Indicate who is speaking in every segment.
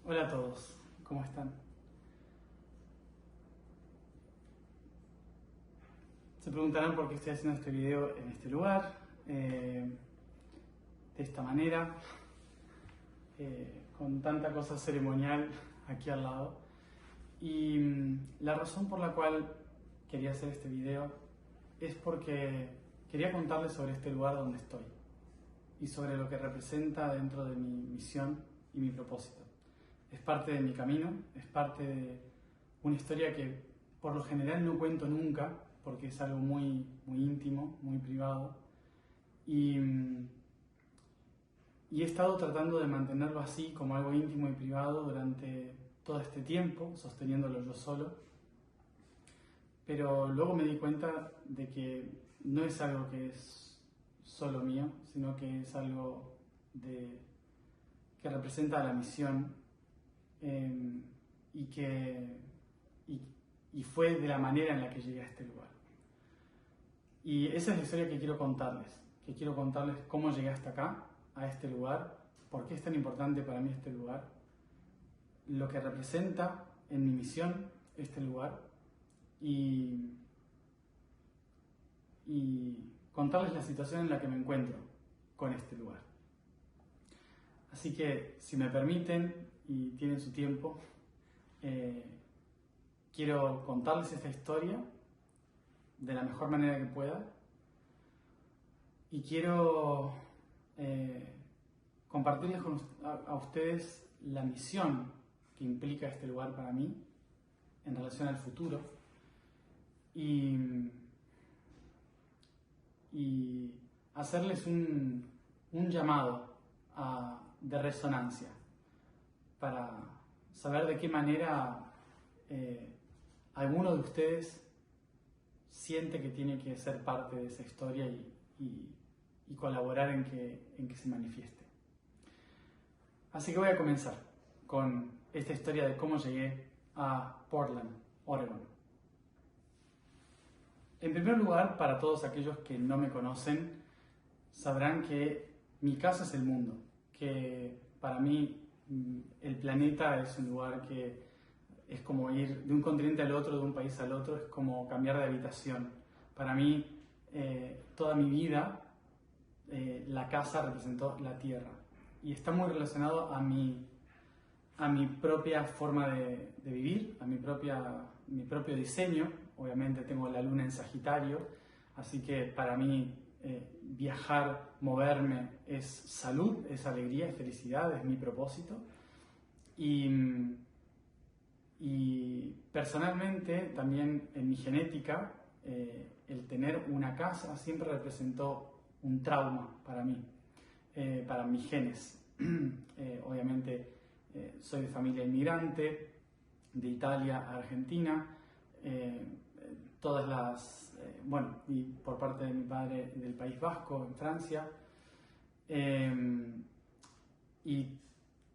Speaker 1: Hola a todos, ¿cómo están? Se preguntarán por qué estoy haciendo este video en este lugar, de esta manera, con tanta cosa ceremonial aquí al lado. Y la razón por la cual quería hacer este video es porque quería contarles sobre este lugar donde estoy y sobre lo que representa dentro de mi misión y mi propósito. Es parte de mi camino, es parte de una historia que por lo general no cuento nunca, porque es algo muy íntimo, muy privado. Y, y he estado tratando de mantenerlo así, como algo íntimo y privado, durante todo este tiempo, sosteniéndolo yo solo. Pero luego me di cuenta de que no es algo que es solo mío, sino que es algo que representa la misión, y que y fue de la manera en la que llegué a este lugar. Y esa es la historia que quiero contarles cómo llegué hasta acá, a este lugar, por qué es tan importante para mí este lugar, lo que representa en mi misión este lugar y contarles la situación en la que me encuentro con este lugar. Así que, si me permiten y tienen su tiempo, quiero contarles esta historia de la mejor manera que pueda y quiero compartirles a ustedes la misión que implica este lugar para mí en relación al futuro y hacerles un llamado de resonancia para saber de qué manera alguno de ustedes siente que tiene que ser parte de esa historia y colaborar en que se manifieste. Así que voy a comenzar con esta historia de cómo llegué a Portland, Oregon. En primer lugar, para todos aquellos que no me conocen, sabrán que mi casa es el mundo, que para mí el planeta es un lugar que es como ir de un continente al otro, de un país al otro, es como cambiar de habitación. Para mí, toda mi vida, la casa representó la tierra y está muy relacionado a mi propia forma de vivir, a mi propio diseño. Obviamente tengo la luna en Sagitario, así que para mí viajar, moverme es salud, es alegría, es felicidad, es mi propósito. Y personalmente, también en mi genética, el tener una casa siempre representó un trauma para mí, para mis genes. Obviamente soy de familia inmigrante, de Italia a Argentina, y por parte de mi padre del País Vasco, en Francia. Y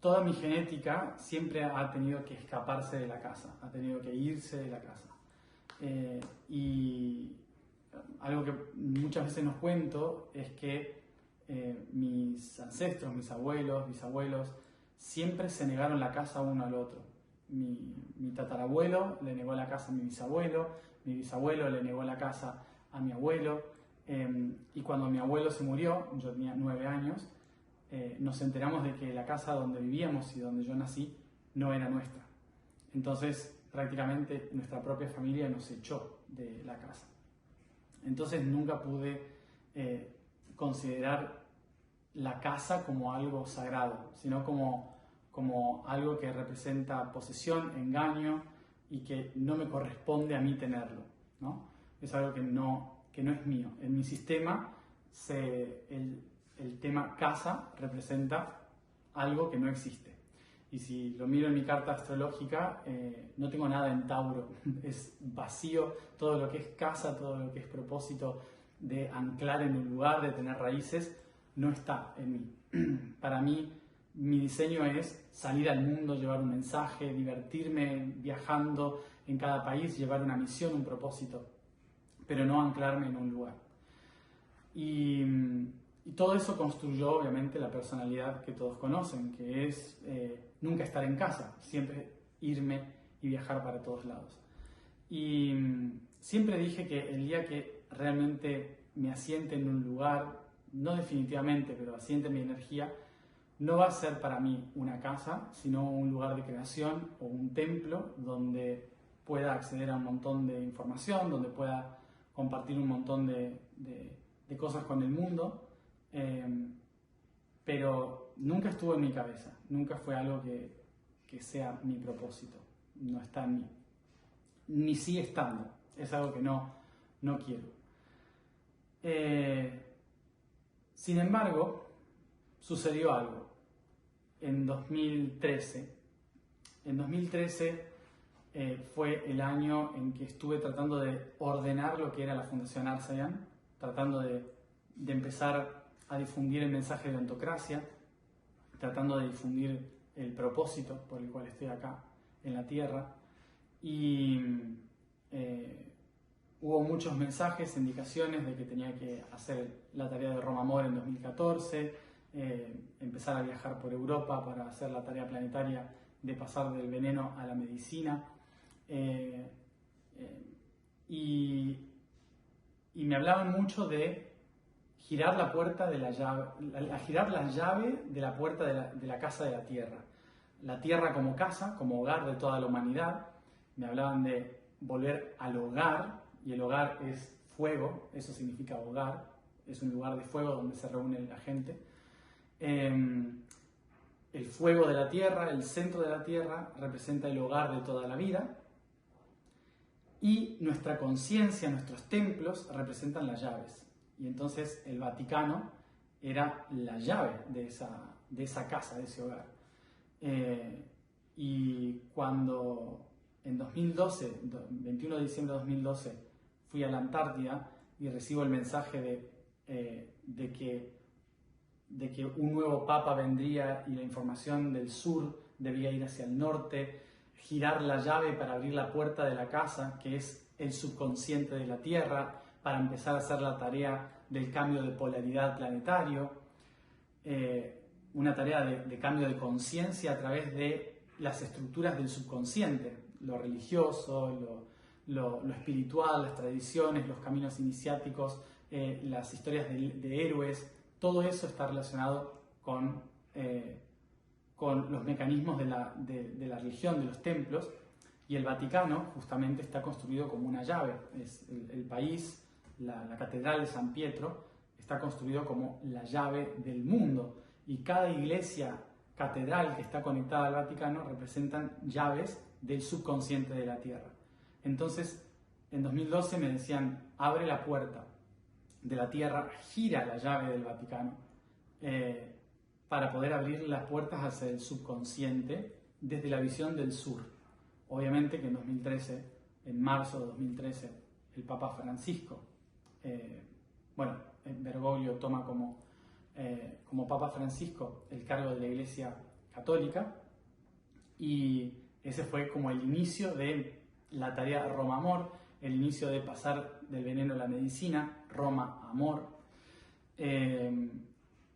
Speaker 1: toda mi genética siempre ha tenido que escaparse de la casa, ha tenido que irse de la casa. Y algo que muchas veces nos cuento es que mis ancestros, mis abuelos, bisabuelos, siempre se negaron la casa uno al otro. Mi tatarabuelo le negó la casa a mi bisabuelo le negó la casa a mi abuelo, y cuando mi abuelo se murió, yo tenía 9 años, nos enteramos de que la casa donde vivíamos y donde yo nací no era nuestra. Entonces, prácticamente nuestra propia familia nos echó de la casa. Entonces nunca pude considerar la casa como algo sagrado, sino como algo que representa posesión, engaño y que no me corresponde a mí tenerlo, ¿no? Es algo que no es mío. En mi sistema, el tema casa representa algo que no existe. Y si lo miro en mi carta astrológica, no tengo nada en Tauro, es vacío. Todo lo que es casa, todo lo que es propósito de anclar en un lugar, de tener raíces, no está en mí. Para mí, mi diseño es salir al mundo, llevar un mensaje, divertirme viajando en cada país, llevar una misión, un propósito, pero no anclarme en un lugar. Y todo eso construyó, obviamente, la personalidad que todos conocen, que es nunca estar en casa, siempre irme y viajar para todos lados. Y siempre dije que el día que realmente me asiente en un lugar, no definitivamente, pero asiente mi energía, no va a ser para mí una casa, sino un lugar de creación o un templo donde pueda acceder a un montón de información, donde pueda compartir un montón de cosas con el mundo, pero nunca estuvo en mi cabeza, nunca fue algo que sea mi propósito, no está en mí, ni sigue estando, es algo que no quiero. Sin embargo, sucedió algo en 2013. En 2013 fue el año en que estuve tratando de ordenar lo que era la Fundación ARSAIAN, tratando de empezar a difundir el mensaje de ontocracia, tratando de difundir el propósito por el cual estoy acá en la Tierra. Y hubo muchos mensajes, indicaciones de que tenía que hacer la tarea de Roma Amor en 2014, empezar a viajar por Europa para hacer la tarea planetaria de pasar del veneno a la medicina. Y me hablaban mucho de girar la puerta de la llave, girar la llave de la puerta de la casa de la Tierra. La Tierra como casa, como hogar de toda la humanidad. Me hablaban de volver al hogar, y el hogar es fuego, eso significa hogar, es un lugar de fuego donde se reúne la gente. El fuego de la Tierra, el centro de la Tierra, representa el hogar de toda la vida, y nuestra conciencia, nuestros templos, representan las llaves. Y entonces el Vaticano era la llave de esa casa, de ese hogar. Y cuando en 2012, 21 de diciembre de 2012, fui a la Antártida y recibo el mensaje de que un nuevo papa vendría y la información del sur debía ir hacia el norte, girar la llave para abrir la puerta de la casa, que es el subconsciente de la Tierra, para empezar a hacer la tarea del cambio de polaridad planetario, una tarea de cambio de conciencia a través de las estructuras del subconsciente, lo religioso, lo espiritual, las tradiciones, los caminos iniciáticos, las historias de héroes. Todo eso está relacionado con los mecanismos de la religión, de los templos, y el Vaticano justamente está construido como una llave. Es el país, la Catedral de San Pietro, está construido como la llave del mundo, y cada iglesia catedral que está conectada al Vaticano representan llaves del subconsciente de la Tierra. Entonces, en 2012 me decían, abre la puerta de la Tierra, gira la llave del Vaticano, para poder abrir las puertas hacia el subconsciente desde la visión del sur. Obviamente que en 2013, en marzo de 2013, el Papa Francisco, Bergoglio toma como Papa Francisco el cargo de la Iglesia Católica, y ese fue como el inicio de la tarea Roma Amor, el inicio de pasar del veneno a la medicina, Roma Amor,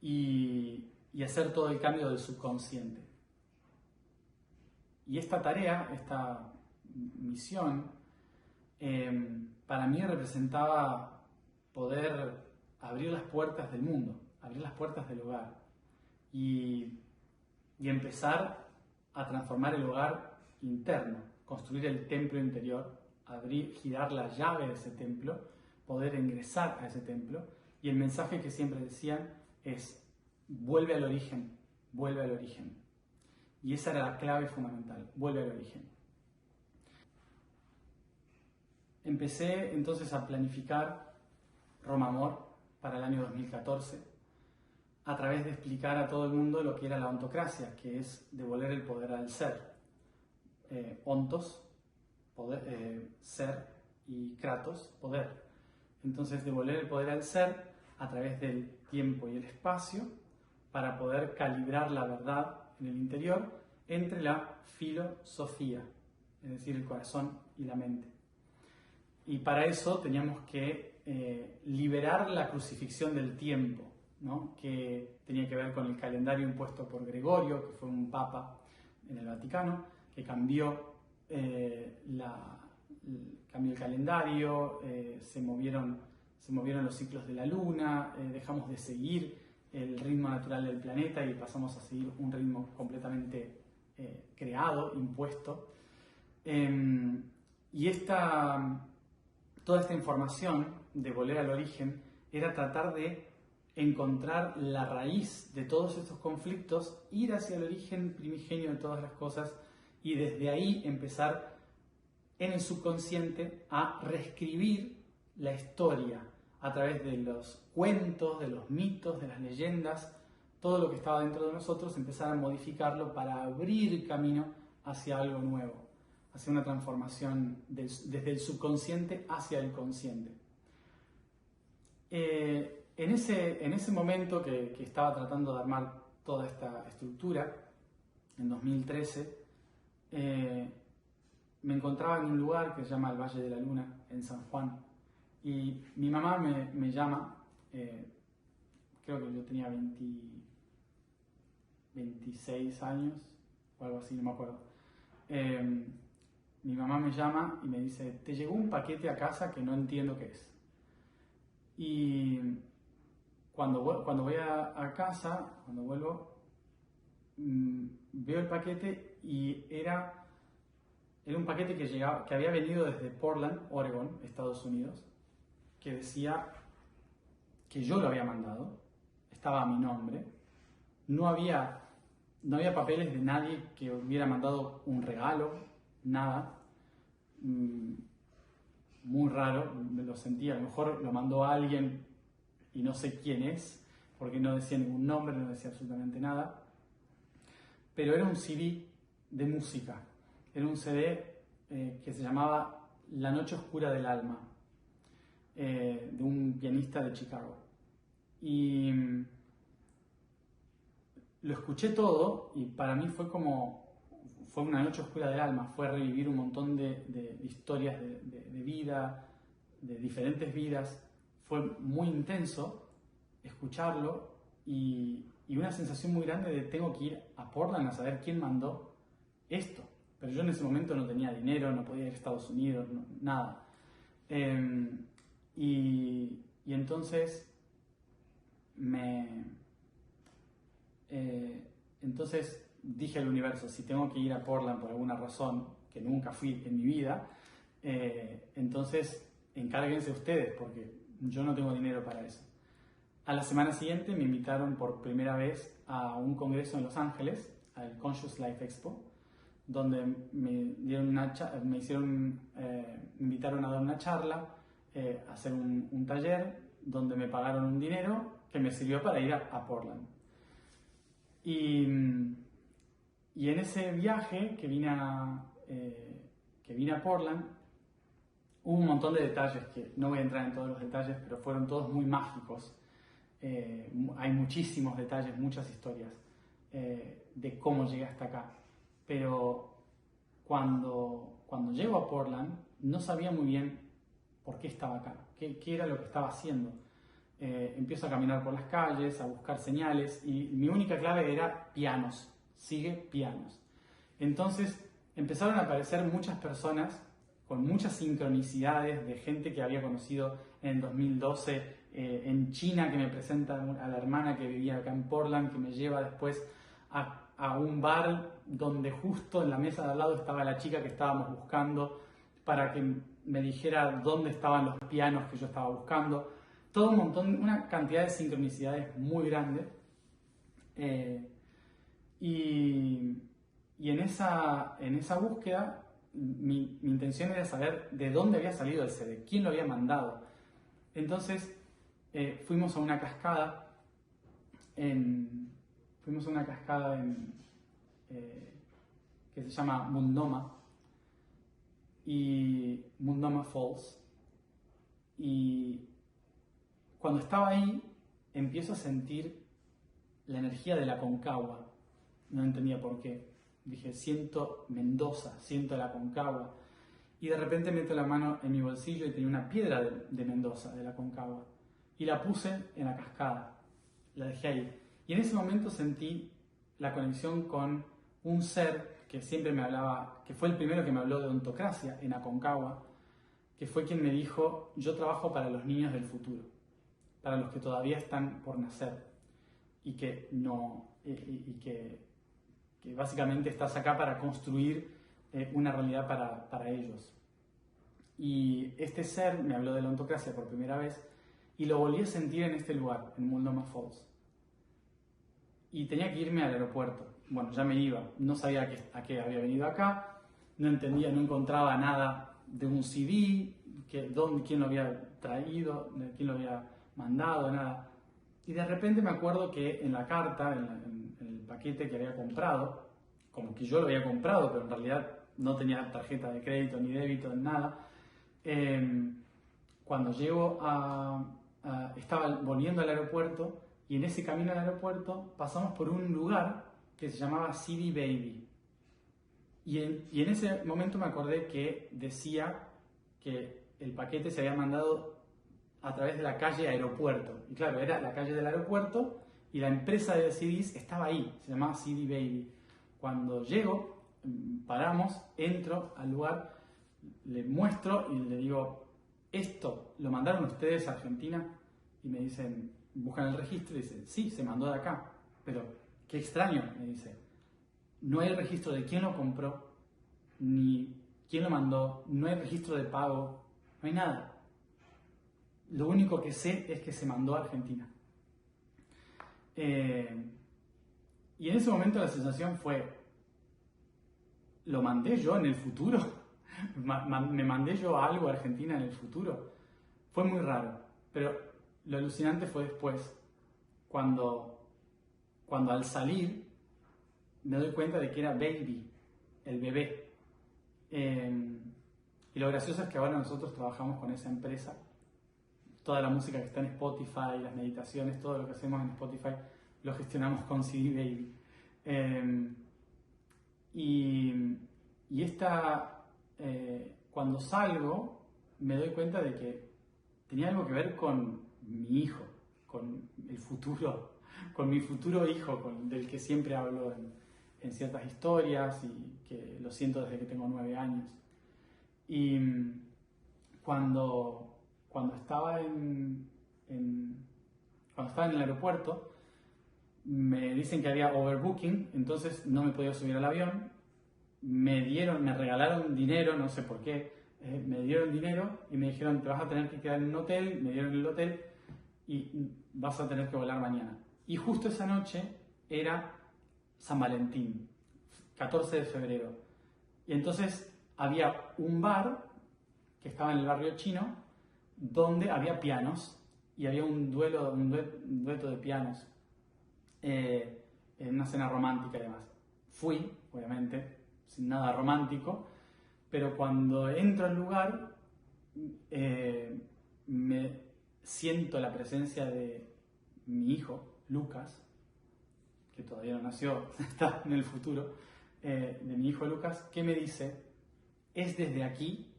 Speaker 1: y hacer todo el cambio del subconsciente. Y esta tarea, esta misión, para mí representaba poder abrir las puertas del mundo, abrir las puertas del hogar, y empezar a transformar el hogar interno, construir el templo interior, girar la llave de ese templo, poder ingresar a ese templo. Y el mensaje que siempre decían es: vuelve al origen, vuelve al origen. Y esa era la clave fundamental, vuelve al origen. Empecé entonces a planificar Roma Amor para el año 2014 a través de explicar a todo el mundo lo que era la ontocracia, que es devolver el poder al ser. Ontos, poder, ser, y kratos, poder. Entonces, devolver el poder al ser a través del tiempo y el espacio, para poder calibrar la verdad en el interior entre la filosofía, es decir, el corazón y la mente. Y para eso teníamos que liberar la crucifixión del tiempo, ¿no? Que tenía que ver con el calendario impuesto por Gregorio, que fue un papa en el Vaticano, que cambió, cambió el calendario, se movieron los ciclos de la luna, dejamos de seguir el ritmo natural del planeta y pasamos a seguir un ritmo completamente creado, impuesto. Y toda esta información de volver al origen era tratar de encontrar la raíz de todos estos conflictos, ir hacia el origen primigenio de todas las cosas y desde ahí empezar en el subconsciente a reescribir la historia a través de los cuentos, de los mitos, de las leyendas, todo lo que estaba dentro de nosotros, empezar a modificarlo para abrir camino hacia algo nuevo, hacia una transformación desde el subconsciente hacia el consciente. En ese momento que estaba tratando de armar toda esta estructura, en 2013, me encontraba en un lugar que se llama el Valle de la Luna, en San Juan, y mi mamá me llama, creo que yo tenía 26 años o algo así, no me acuerdo. Mi mamá me llama y me dice, te llegó un paquete a casa que no entiendo qué es. Y cuando voy a casa, cuando vuelvo, veo el paquete y era un paquete que había venido desde Portland, Oregon, Estados Unidos, que decía que yo lo había mandado, estaba a mi nombre, no había papeles de nadie que hubiera mandado un regalo, nada. Muy raro, me lo sentía, a lo mejor lo mandó a alguien y no sé quién es, porque no decía ningún nombre, no decía absolutamente nada, pero era un CD de música, era un CD que se llamaba La Noche Oscura del Alma, de un pianista de Chicago. Y lo escuché todo y para mí fue una noche oscura del alma, fue revivir un montón de historias de vida, de diferentes vidas. Fue muy intenso escucharlo y una sensación muy grande de tengo que ir a Portland a saber quién mandó esto. Pero yo en ese momento no tenía dinero, no podía ir a Estados Unidos, nada. Y entonces entonces dije al universo, si tengo que ir a Portland por alguna razón, que nunca fui en mi vida, entonces encárguense ustedes, porque yo no tengo dinero para eso. A la semana siguiente me invitaron por primera vez a un congreso en Los Ángeles, al Conscious Life Expo, donde me invitaron a dar una charla, a hacer un taller, donde me pagaron un dinero que me sirvió para ir a Portland. Y en ese viaje que vine a Portland, hubo un montón de detalles que no voy a entrar en todos los detalles, pero fueron todos muy mágicos. Hay muchísimos detalles, muchas historias de cómo llegué hasta acá. Pero cuando llego a Portland, no sabía muy bien por qué estaba acá, qué era lo que estaba haciendo. Empiezo a caminar por las calles, a buscar señales y mi única clave era pianos, sigue pianos. Entonces empezaron a aparecer muchas personas con muchas sincronicidades de gente que había conocido en 2012 en China, que me presenta a la hermana que vivía acá en Portland, que me lleva después a un bar donde justo en la mesa de al lado estaba la chica que estábamos buscando para que me dijera dónde estaban los pianos que yo estaba buscando. Todo un montón, una cantidad de sincronicidades muy grande. Y en esa búsqueda, mi intención era saber de dónde había salido el CD, quién lo había mandado. Entonces, fuimos a una cascada que se llama Mundoma Falls. Y cuando estaba ahí, empiezo a sentir la energía de la Aconcagua. No entendía por qué. Dije, siento Mendoza, siento la Aconcagua. Y de repente meto la mano en mi bolsillo y tenía una piedra de Mendoza, de la Aconcagua. Y la puse en la cascada. La dejé ahí. Y en ese momento sentí la conexión con un ser que siempre me hablaba, que fue el primero que me habló de odontocracia en Aconcagua, que fue quien me dijo: yo trabajo para los niños del futuro, para los que todavía están por nacer y que no, y que básicamente estás acá para construir una realidad para ellos. Y este ser me habló de la odontocracia por primera vez y lo volví a sentir en este lugar, en Multnomah Falls. Y tenía que irme al aeropuerto. Bueno, ya me iba, no sabía a qué había venido acá, no entendía, no encontraba nada de un CD, quién lo había traído, quién lo había mandado, nada. Y de repente me acuerdo que en la carta, en el paquete que había comprado, como que yo lo había comprado, pero en realidad no tenía tarjeta de crédito ni débito, nada. Cuando llego estaba volviendo al aeropuerto y en ese camino al aeropuerto pasamos por un lugar que se llamaba CD Baby. Y en ese momento me acordé que decía que el paquete se había mandado a través de la calle Aeropuerto. Y claro, era la calle del aeropuerto y la empresa de CDs estaba ahí, se llamaba CD Baby. Cuando llego, paramos, entro al lugar, le muestro y le digo: ¿esto lo mandaron ustedes a Argentina? Y me dicen, buscan el registro y dicen: sí, se mandó de acá. Pero qué extraño, me dice. No hay registro de quién lo compró, ni quién lo mandó, no hay registro de pago, no hay nada. Lo único que sé es que se mandó a Argentina. Y en ese momento la sensación fue: ¿lo mandé yo en el futuro? ¿Me mandé yo algo a Argentina en el futuro? Fue muy raro, pero lo alucinante fue después, cuando al salir me doy cuenta de que era Baby, el bebé. Y lo gracioso es que ahora nosotros trabajamos con esa empresa. Toda la música que está en Spotify, las meditaciones, todo lo que hacemos en Spotify, lo gestionamos con CD Baby. Cuando salgo, me doy cuenta de que tenía algo que ver con mi hijo, con el futuro, con mi futuro hijo, del que siempre hablo en ciertas historias y que lo siento desde que tengo 9 años. Y cuando estaba en el aeropuerto, me dicen que había overbooking, entonces no me podía subir al avión. Me regalaron dinero, no sé por qué, me dieron dinero y me dijeron: te vas a tener que quedar en un hotel. Me dieron el hotel y vas a tener que volar mañana. Y justo esa noche era San Valentín, 14 de febrero. Y entonces había un bar que estaba en el barrio chino donde había pianos y había un dueto de pianos, en una cena romántica y demás. Fui, obviamente, sin nada romántico, pero cuando entro al lugar me siento la presencia de mi hijo, Lucas, que todavía no nació, está en el futuro, de mi hijo Lucas, que me dice: es desde aquí,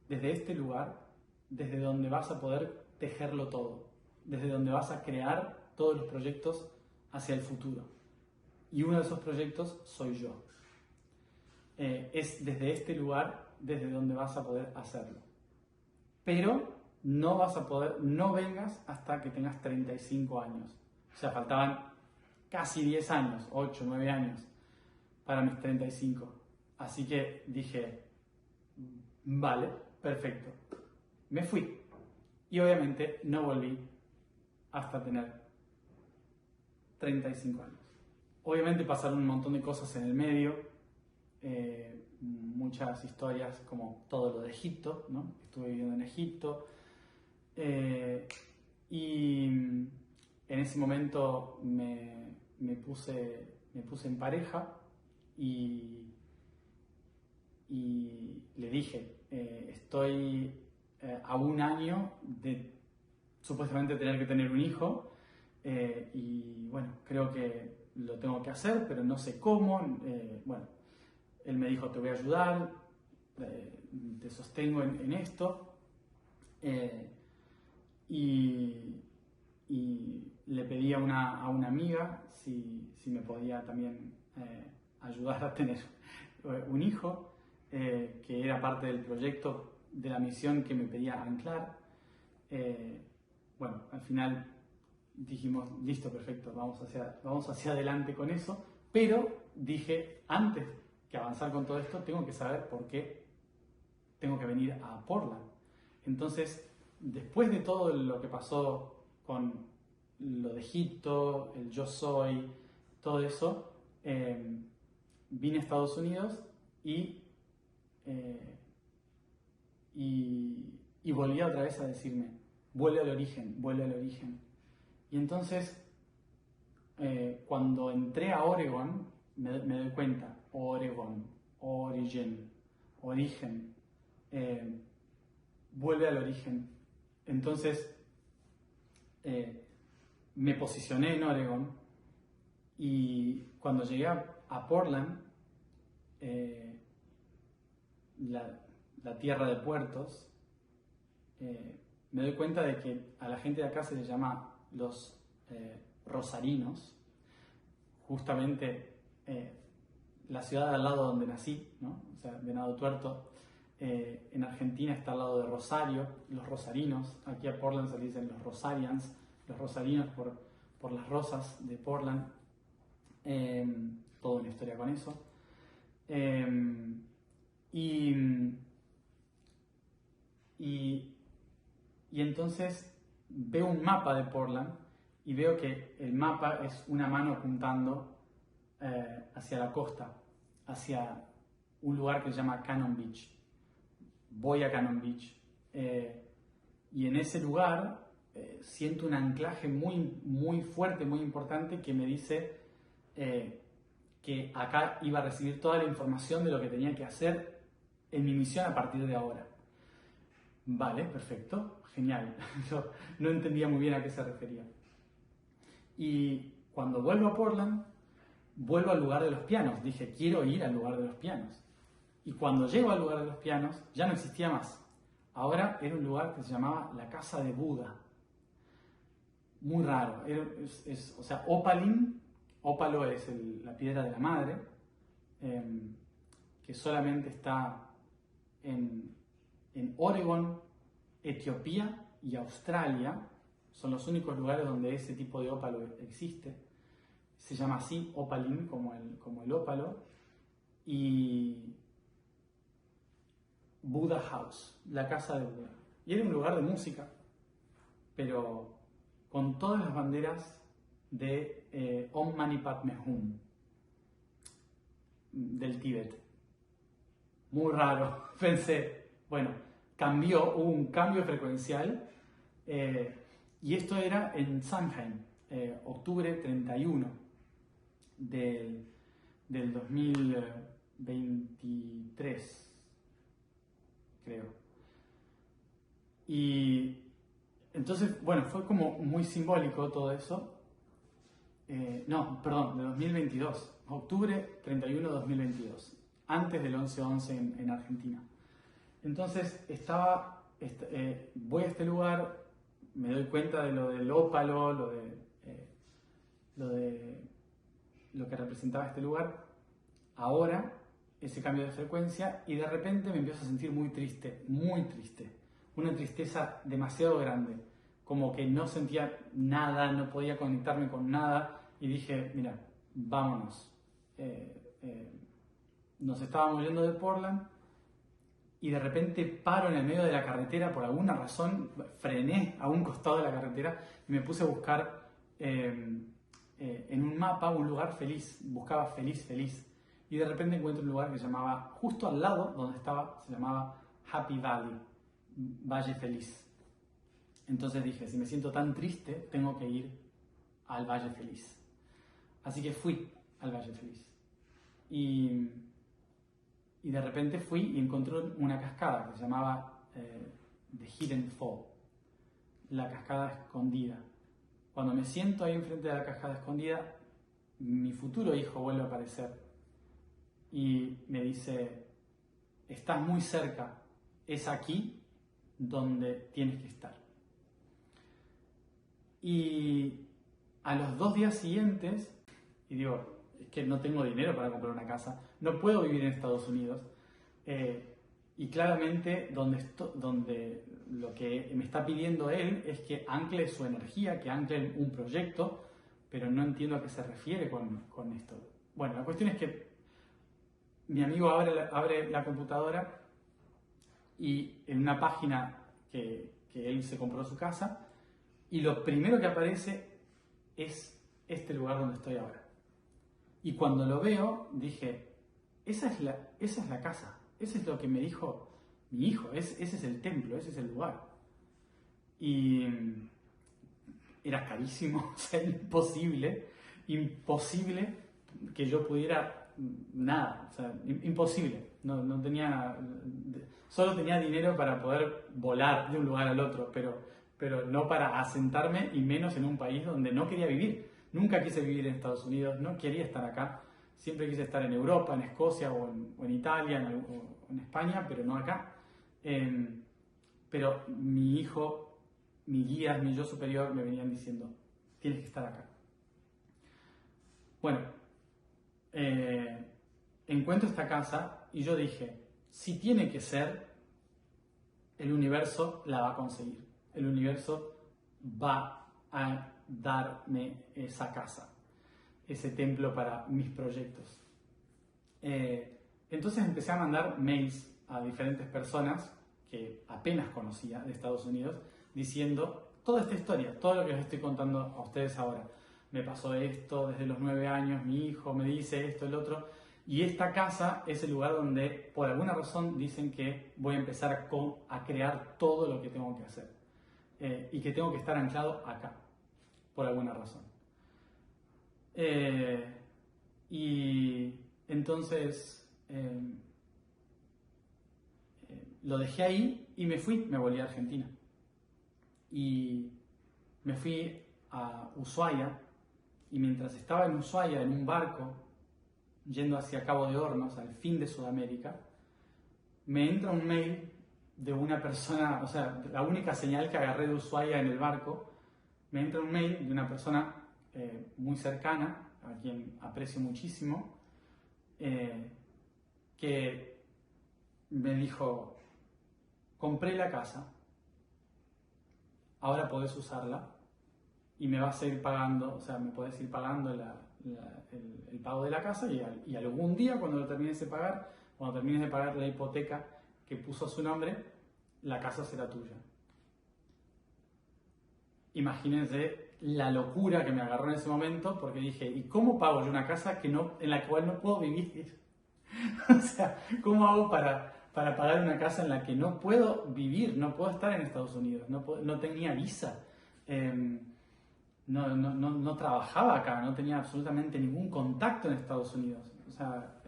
Speaker 1: desde este lugar, desde donde vas a poder tejerlo todo, desde donde vas a crear todos los proyectos hacia el futuro. Y uno de esos proyectos soy yo. Es desde este lugar desde donde vas a poder hacerlo. Pero no vengas hasta que tengas 35 años. O sea, faltaban casi 10 años, 8, 9 años, para mis 35. Así que dije: vale, perfecto. Me fui. Y obviamente no volví hasta tener 35 años. Obviamente pasaron un montón de cosas en el medio, muchas historias, como todo lo de Egipto, ¿no? Estuve viviendo en Egipto, y en ese momento me puse en pareja y le dije: estoy a un año de supuestamente tener que tener un hijo, y bueno, creo que lo tengo que hacer, pero no sé cómo. Bueno, él me dijo: te voy a ayudar, te sostengo en esto, y le pedí a una amiga si me podía también ayudar a tener un hijo que era parte del proyecto de la misión que me pedía anclar. Bueno, al final dijimos, listo, perfecto, vamos hacia adelante con eso, pero dije, antes que avanzar con todo esto, tengo que saber por qué tengo que venir a Portland. Entonces, después de todo lo que pasó con lo de Egipto, el yo soy, todo eso, vine a Estados Unidos y volví otra vez a decirme, vuelve al origen, vuelve al origen. Y entonces, cuando entré a Oregon, me doy cuenta, Oregon, origin, origen, vuelve al origen. Entonces, me posicioné en Oregon y cuando llegué a Portland, la tierra de puertos, me doy cuenta de que a la gente de acá se les llama los rosarinos, justamente la ciudad al lado donde nací, ¿no? O sea, Venado Tuerto, en Argentina está al lado de Rosario, los rosarinos. Aquí a Portland se le dicen los Rosarians, los rosarinos por las rosas de Portland. Toda una historia con eso. Y entonces veo un mapa de Portland y veo que el mapa es una mano apuntando hacia la costa, hacia un lugar que se llama Cannon Beach. Voy a Cannon Beach y en ese lugar siento un anclaje muy, muy fuerte, muy importante que me dice que acá iba a recibir toda la información de lo que tenía que hacer en mi misión a partir de ahora. Vale, perfecto, genial. Yo no entendía muy bien a qué se refería. Y cuando vuelvo a Portland, vuelvo al lugar de los pianos. Dije, quiero ir al lugar de los pianos. Y cuando llego al lugar de los pianos, ya no existía más. Ahora era un lugar que se llamaba la Casa de Buda. Muy raro. O sea, ópalo es la piedra de la madre, que solamente está en Oregon, Etiopía y Australia. Son los únicos lugares donde ese tipo de ópalo existe. Se llama así, opaline, como el ópalo. Y Buddha House, la casa de Buda. Y era un lugar de música, pero con todas las banderas de Om Mani Padme Hum, del Tíbet. Muy raro. Pensé, bueno, hubo un cambio frecuencial, y esto era en Samhain, octubre 31 del 2023, creo. Y entonces, bueno, fue como muy simbólico todo eso. No, perdón, de 2022, octubre 31 de 2022, antes del 11/11 en Argentina. Entonces voy a este lugar, me doy cuenta de lo del ópalo, lo que representaba este lugar. Ahora, ese cambio de frecuencia, y de repente me empiezo a sentir muy triste, una tristeza demasiado grande, como que no sentía nada, no podía conectarme con nada, y dije, mira, vámonos. Nos estábamos yendo de Portland, y de repente paro en el medio de la carretera, por alguna razón frené a un costado de la carretera y me puse a buscar en un mapa un lugar feliz, buscaba feliz, y de repente encuentro un lugar que se llamaba, justo al lado donde estaba, se llamaba Happy Valley, Valle Feliz. Entonces dije, si me siento tan triste, tengo que ir al Valle Feliz. Así que fui al Valle Feliz. Y de repente fui y encontré una cascada que se llamaba The Hidden Fall, la cascada escondida. Cuando me siento ahí enfrente de la cascada escondida, mi futuro hijo vuelve a aparecer y me dice, estás muy cerca, es aquí donde tienes que estar. Y a los 2 días siguientes, y digo, es que no tengo dinero para comprar una casa, no puedo vivir en Estados Unidos. Y claramente donde lo que me está pidiendo él es que ancle su energía, que ancle un proyecto, pero no entiendo a qué se refiere con esto. Bueno, la cuestión es que mi amigo abre la computadora y en una página que él se compró su casa, y lo primero que aparece es este lugar donde estoy ahora. Y cuando lo veo, dije, esa es la casa, eso es lo que me dijo mi hijo, ese es el templo, ese es el lugar. Y era carísimo, o sea, imposible que yo pudiera nada, o sea, imposible. No tenía, solo tenía dinero para poder volar de un lugar al otro, pero no para asentarme, y menos en un país donde no quería vivir. Nunca quise vivir en Estados Unidos, no quería estar acá. Siempre quise estar en Europa, en Escocia o en Italia o en España, pero no acá. Pero mi hijo, mi guía, mi yo superior me venían diciendo, tienes que estar acá. Bueno, encuentro esta casa y yo dije, si tiene que ser, el universo la va a conseguir. El universo va a darme esa casa, ese templo para mis proyectos. Entonces empecé a mandar mails a diferentes personas que apenas conocía de Estados Unidos, diciendo toda esta historia, todo lo que les estoy contando a ustedes ahora. Me pasó esto desde los 9 años, mi hijo me dice esto, el otro, y esta casa es el lugar donde por alguna razón dicen que voy a empezar a crear todo lo que tengo que hacer, y que tengo que estar anclado acá, por alguna razón. Y entonces lo dejé ahí y me volví a Argentina. Y me fui a Ushuaia, y mientras estaba en Ushuaia en un barco, yendo hacia Cabo de Hornos, al fin de Sudamérica, me entra un mail de una persona, o sea, la única señal que agarré de Ushuaia en el barco, me entra un mail de una persona muy cercana, a quien aprecio muchísimo, que me dijo, compré la casa, ahora podés usarla y me vas a ir pagando, o sea, me podés ir pagando el pago de la casa, y algún día cuando termines de pagar la hipoteca que puso a su nombre, la casa será tuya. Imagínense la locura que me agarró en ese momento, porque dije, ¿y cómo pago yo una casa en la cual no puedo vivir? O sea, ¿cómo hago para pagar una casa en la que no puedo vivir? No puedo estar en Estados Unidos, no tenía visa, no trabajaba acá, no tenía absolutamente ningún contacto en Estados Unidos. O sea,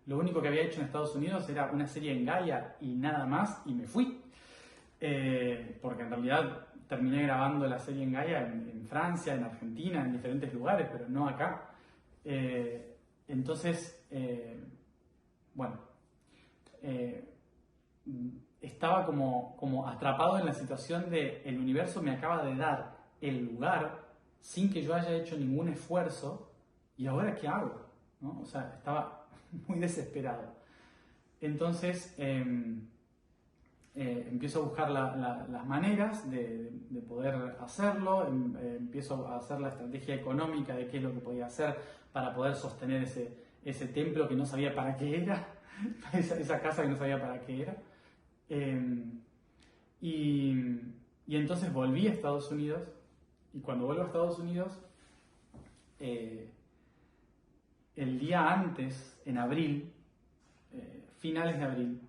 Speaker 1: lo único que había hecho en Estados Unidos era una serie en Gaia y nada más, y me fui. Porque en realidad terminé grabando la serie en Gaia en Francia, en Argentina, en diferentes lugares, pero no acá. Entonces, bueno, estaba como atrapado en la situación de el universo me acaba de dar el lugar sin que yo haya hecho ningún esfuerzo, y ahora ¿qué hago? ¿No? O sea, estaba muy desesperado. Entonces empiezo a buscar las maneras de poder hacerlo, empiezo a hacer la estrategia económica de qué es lo que podía hacer para poder sostener ese templo que no sabía para qué era, esa casa que no sabía para qué era. Y entonces volví a Estados Unidos, y cuando vuelvo a Estados Unidos, el día antes, en abril, finales de abril,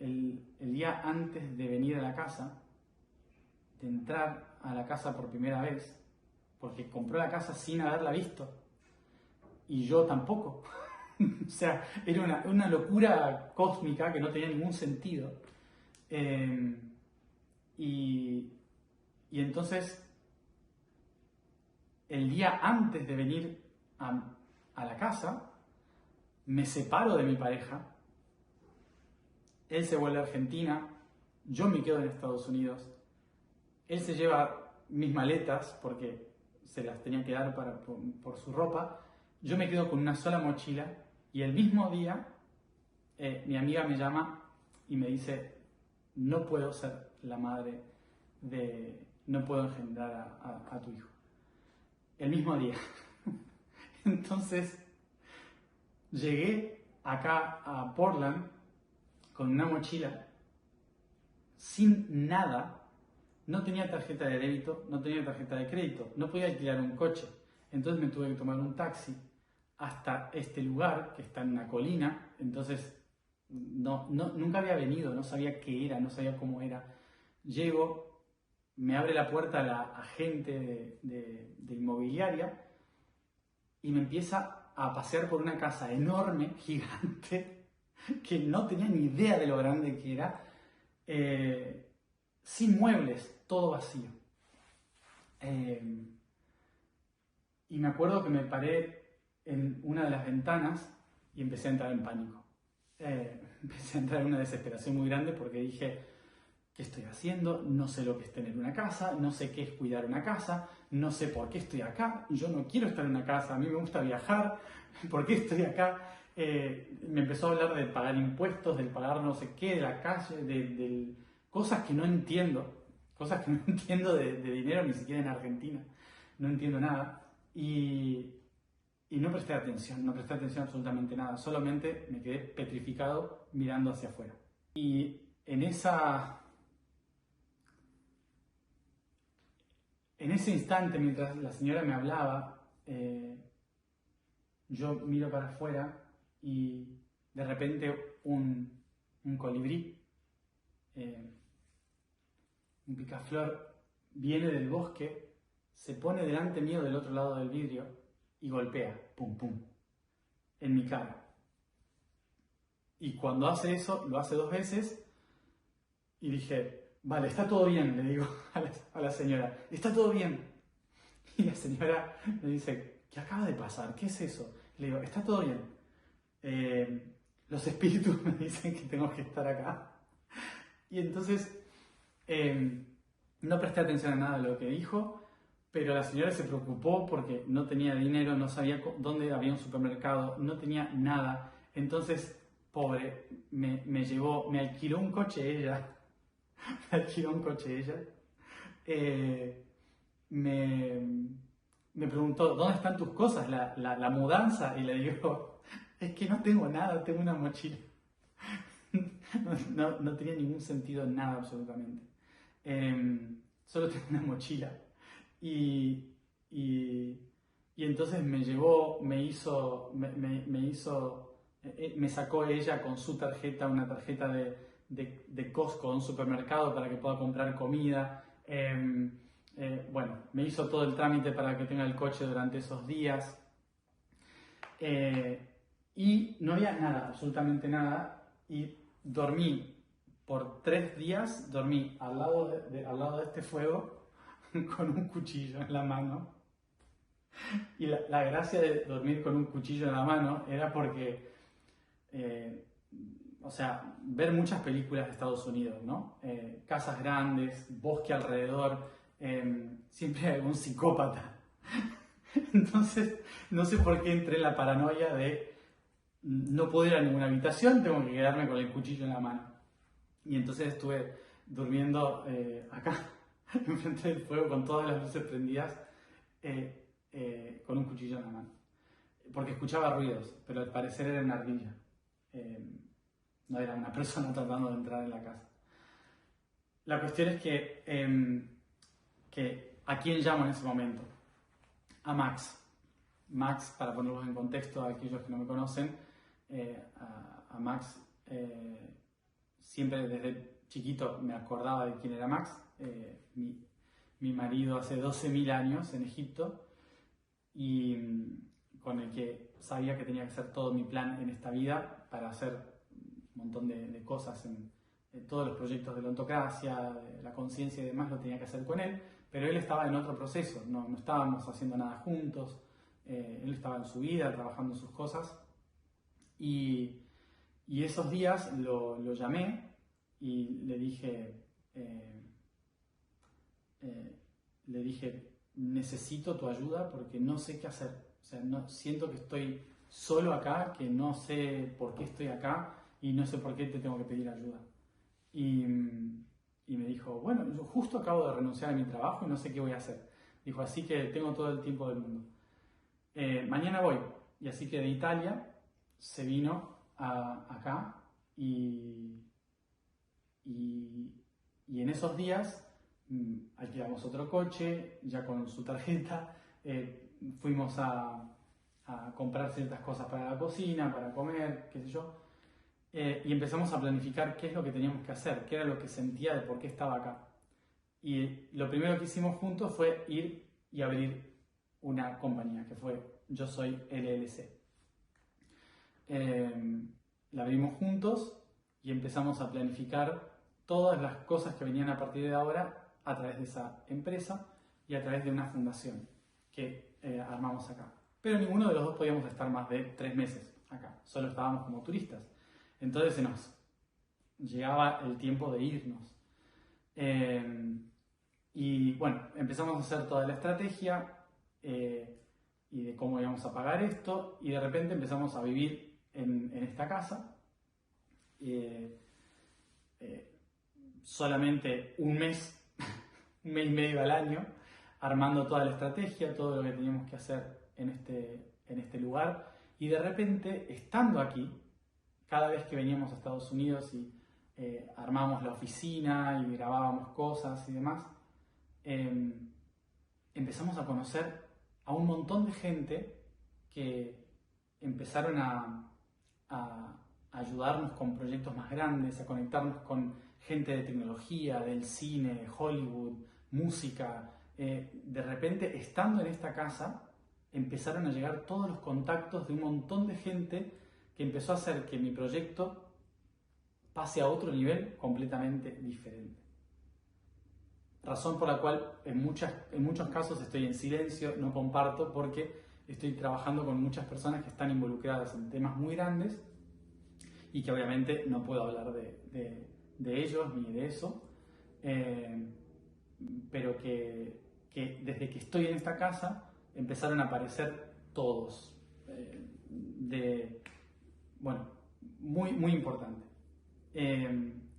Speaker 1: el día antes de venir a la casa, de entrar a la casa por primera vez, porque compró la casa sin haberla visto, y yo tampoco. O sea, era una locura cósmica que no tenía ningún sentido. Y entonces, el día antes de venir a la casa, me separo de mi pareja, él se vuelve a Argentina, yo me quedo en Estados Unidos, él se lleva mis maletas porque se las tenía que dar por su ropa, yo me quedo con una sola mochila Y el mismo día, mi amiga me llama y me dice, no puedo ser la madre no puedo engendrar a tu hijo. El mismo día. Entonces, llegué acá a Portland con una mochila, sin nada, no tenía tarjeta de débito, no tenía tarjeta de crédito, no podía alquilar un coche. Entonces me tuve que tomar un taxi hasta este lugar que está en una colina. Entonces nunca había venido, no sabía qué era, no sabía cómo era. Llego, me abre la puerta la agente de inmobiliaria y me empieza a pasear por una casa enorme, gigante, que no tenía ni idea de lo grande que era, sin muebles, todo vacío. Y me acuerdo que me paré en una de las ventanas y empecé a entrar en pánico. Empecé a entrar en una desesperación muy grande porque dije, ¿qué estoy haciendo? No sé lo que es tener una casa, no sé qué es cuidar una casa, no sé por qué estoy acá, yo no quiero estar en una casa, a mí me gusta viajar, ¿por qué estoy acá? Me empezó a hablar de pagar impuestos, del pagar no sé qué, de la calle, de cosas que no entiendo, de dinero ni siquiera en Argentina, no entiendo nada. Y no presté atención absolutamente nada, solamente me quedé petrificado mirando hacia afuera. Y en ese instante, mientras la señora me hablaba, yo miro para afuera y de repente un colibrí, un picaflor, viene del bosque, se pone delante mío del otro lado del vidrio y golpea, pum, pum, en mi cara. Y cuando hace eso, lo hace 2 veces y dije, vale, está todo bien, le digo a la señora, está todo bien. Y la señora me dice, ¿qué acaba de pasar? ¿Qué es eso? Le digo, está todo bien. Los espíritus me dicen que tengo que estar acá. Y entonces no presté atención a nada de lo que dijo, pero la señora se preocupó porque no tenía dinero, no sabía dónde había un supermercado, no tenía nada. Entonces, pobre, me alquiló un coche ella. Me alquiló un coche ella. Me preguntó, ¿dónde están tus cosas? La mudanza. Y le digo, es que no tengo nada, tengo una mochila. No tenía ningún sentido, nada absolutamente. Solo tengo una mochila. Y entonces me llevó, me sacó ella con su tarjeta, una tarjeta de Costco, un supermercado para que pueda comprar comida. Bueno, me hizo todo el trámite para que tenga el coche durante esos días. Y no había nada, absolutamente nada. Y dormí por 3 días, dormí al lado de este fuego con un cuchillo en la mano. Y la gracia de dormir con un cuchillo en la mano era porque, o sea, ver muchas películas de Estados Unidos, ¿no? Casas grandes, bosque alrededor, siempre hay algún psicópata. Entonces, no sé por qué entré en la paranoia de no puedo ir a ninguna habitación, tengo que quedarme con el cuchillo en la mano. Y entonces estuve durmiendo acá, enfrente del fuego, con todas las luces prendidas, con un cuchillo en la mano. Porque escuchaba ruidos, pero al parecer era una ardilla. No era una persona tratando de entrar en la casa. La cuestión es que ¿a quién llamo en ese momento? A Max. Max, para ponerlos en contexto a aquellos que no me conocen, a Max siempre desde chiquito me acordaba de quién era Max, mi marido hace 12.000 años en Egipto, y con el que sabía que tenía que hacer todo mi plan en esta vida para hacer un montón de cosas en todos los proyectos de la ontocracia, de la conciencia y demás, lo tenía que hacer con él, pero él estaba en otro proceso, no estábamos haciendo nada juntos, él estaba en su vida, trabajando en sus cosas, y esos días lo llamé y le dije, necesito tu ayuda porque no sé qué hacer. O sea, siento que estoy solo acá, que no sé por qué estoy acá y no sé por qué te tengo que pedir ayuda. Y me dijo, bueno, yo justo acabo de renunciar a mi trabajo y no sé qué voy a hacer. Dijo, así que tengo todo el tiempo del mundo. Mañana voy. Y así que de Italia se vino acá y en esos días alquilamos otro coche, ya con su tarjeta, fuimos a comprar ciertas cosas para la cocina, para comer, qué sé yo, y empezamos a planificar qué es lo que teníamos que hacer, qué era lo que sentía de por qué estaba acá. Y lo primero que hicimos juntos fue ir y abrir una compañía, que fue Yo Soy LLC. La abrimos juntos y empezamos a planificar todas las cosas que venían a partir de ahora a través de esa empresa y a través de una fundación que armamos acá. Pero ninguno de los dos podíamos estar más de 3 meses acá, solo estábamos como turistas. Entonces se nos llegaba el tiempo de irnos. Y bueno, empezamos a hacer toda la estrategia y de cómo íbamos a pagar esto, y de repente empezamos a vivir en esta casa. Solamente un mes, un mes y medio al año, armando toda la estrategia, todo lo que teníamos que hacer en este lugar. Y de repente, estando aquí, cada vez que veníamos a Estados Unidos y armábamos la oficina y grabábamos cosas y demás, empezamos a conocer a un montón de gente que empezaron a ayudarnos con proyectos más grandes, a conectarnos con gente de tecnología, del cine, Hollywood, música. De repente, estando en esta casa, empezaron a llegar todos los contactos de un montón de gente que empezó a hacer que mi proyecto pase a otro nivel completamente diferente. Razón por la cual en muchos casos estoy en silencio, no comparto, porque estoy trabajando con muchas personas que están involucradas en temas muy grandes y que obviamente no puedo hablar de ellos ni de eso, pero que desde que estoy en esta casa empezaron a aparecer todos, bueno, muy, muy importante.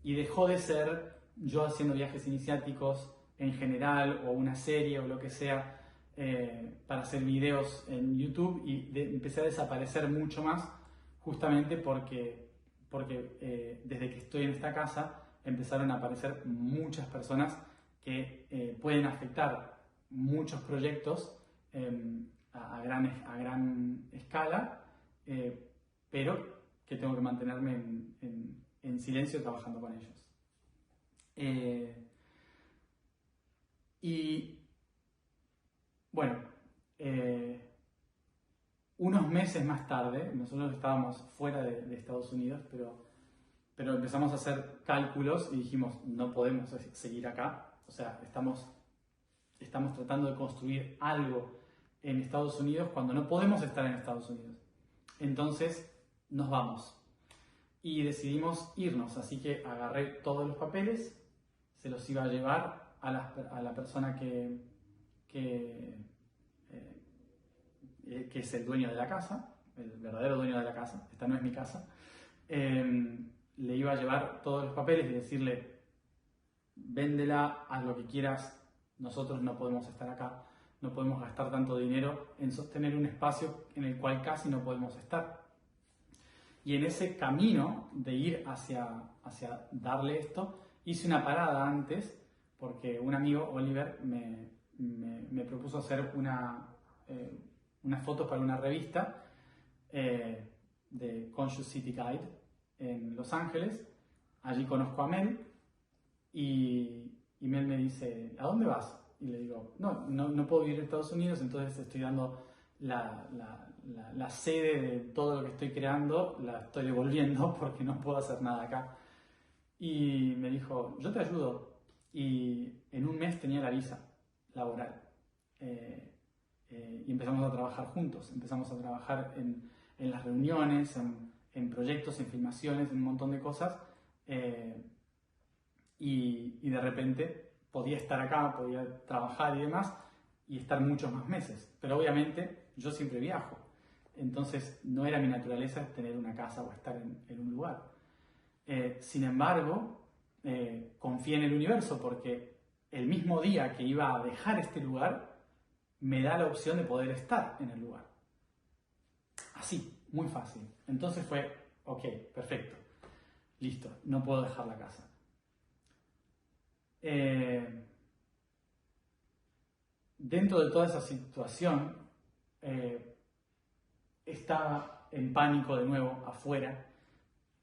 Speaker 1: Y dejó de ser yo haciendo viajes iniciáticos en general, o una serie o lo que sea, para hacer videos en YouTube, y empecé a desaparecer mucho más, justamente porque desde que estoy en esta casa empezaron a aparecer muchas personas que pueden afectar muchos proyectos a gran escala, pero que tengo que mantenerme en silencio trabajando con ellos. Y bueno, unos meses más tarde, nosotros estábamos fuera de Estados Unidos, pero empezamos a hacer cálculos y dijimos, no podemos seguir acá. O sea, estamos tratando de construir algo en Estados Unidos cuando no podemos estar en Estados Unidos. Entonces nos vamos y decidimos irnos, así que agarré todos los papeles, se los iba a llevar a la persona que es el dueño de la casa, el verdadero dueño de la casa. Esta no es mi casa. Le iba a llevar todos los papeles y decirle, véndela, haz lo que quieras, nosotros no podemos estar acá, no podemos gastar tanto dinero en sostener un espacio en el cual casi no podemos estar. Y en ese camino de ir hacia darle esto, hice una parada antes, porque un amigo, Oliver, me propuso hacer unas fotos para una revista de Conscious City Guide en Los Ángeles. Allí conozco a Mel y Mel me dice, ¿a dónde vas? Y le digo, no puedo vivir en Estados Unidos, entonces estoy dando la sede de todo lo que estoy creando, la estoy devolviendo porque no puedo hacer nada acá. Y me dijo, yo te ayudo. Y en un mes tenía la visa laboral. Y empezamos a trabajar juntos, empezamos a trabajar en las reuniones, en proyectos, en filmaciones, en un montón de cosas. Y de repente podía estar acá, podía trabajar y demás, y estar muchos más meses. Pero obviamente yo siempre viajo. entonces no era mi naturaleza tener una casa o estar en un lugar. Sin embargo, confié en el universo porque el mismo día que iba a dejar este lugar, me da la opción de poder estar en el lugar. Así, muy fácil. Entonces fue, ok, perfecto, listo, no puedo dejar la casa. Dentro de toda esa situación, estaba en pánico de nuevo afuera.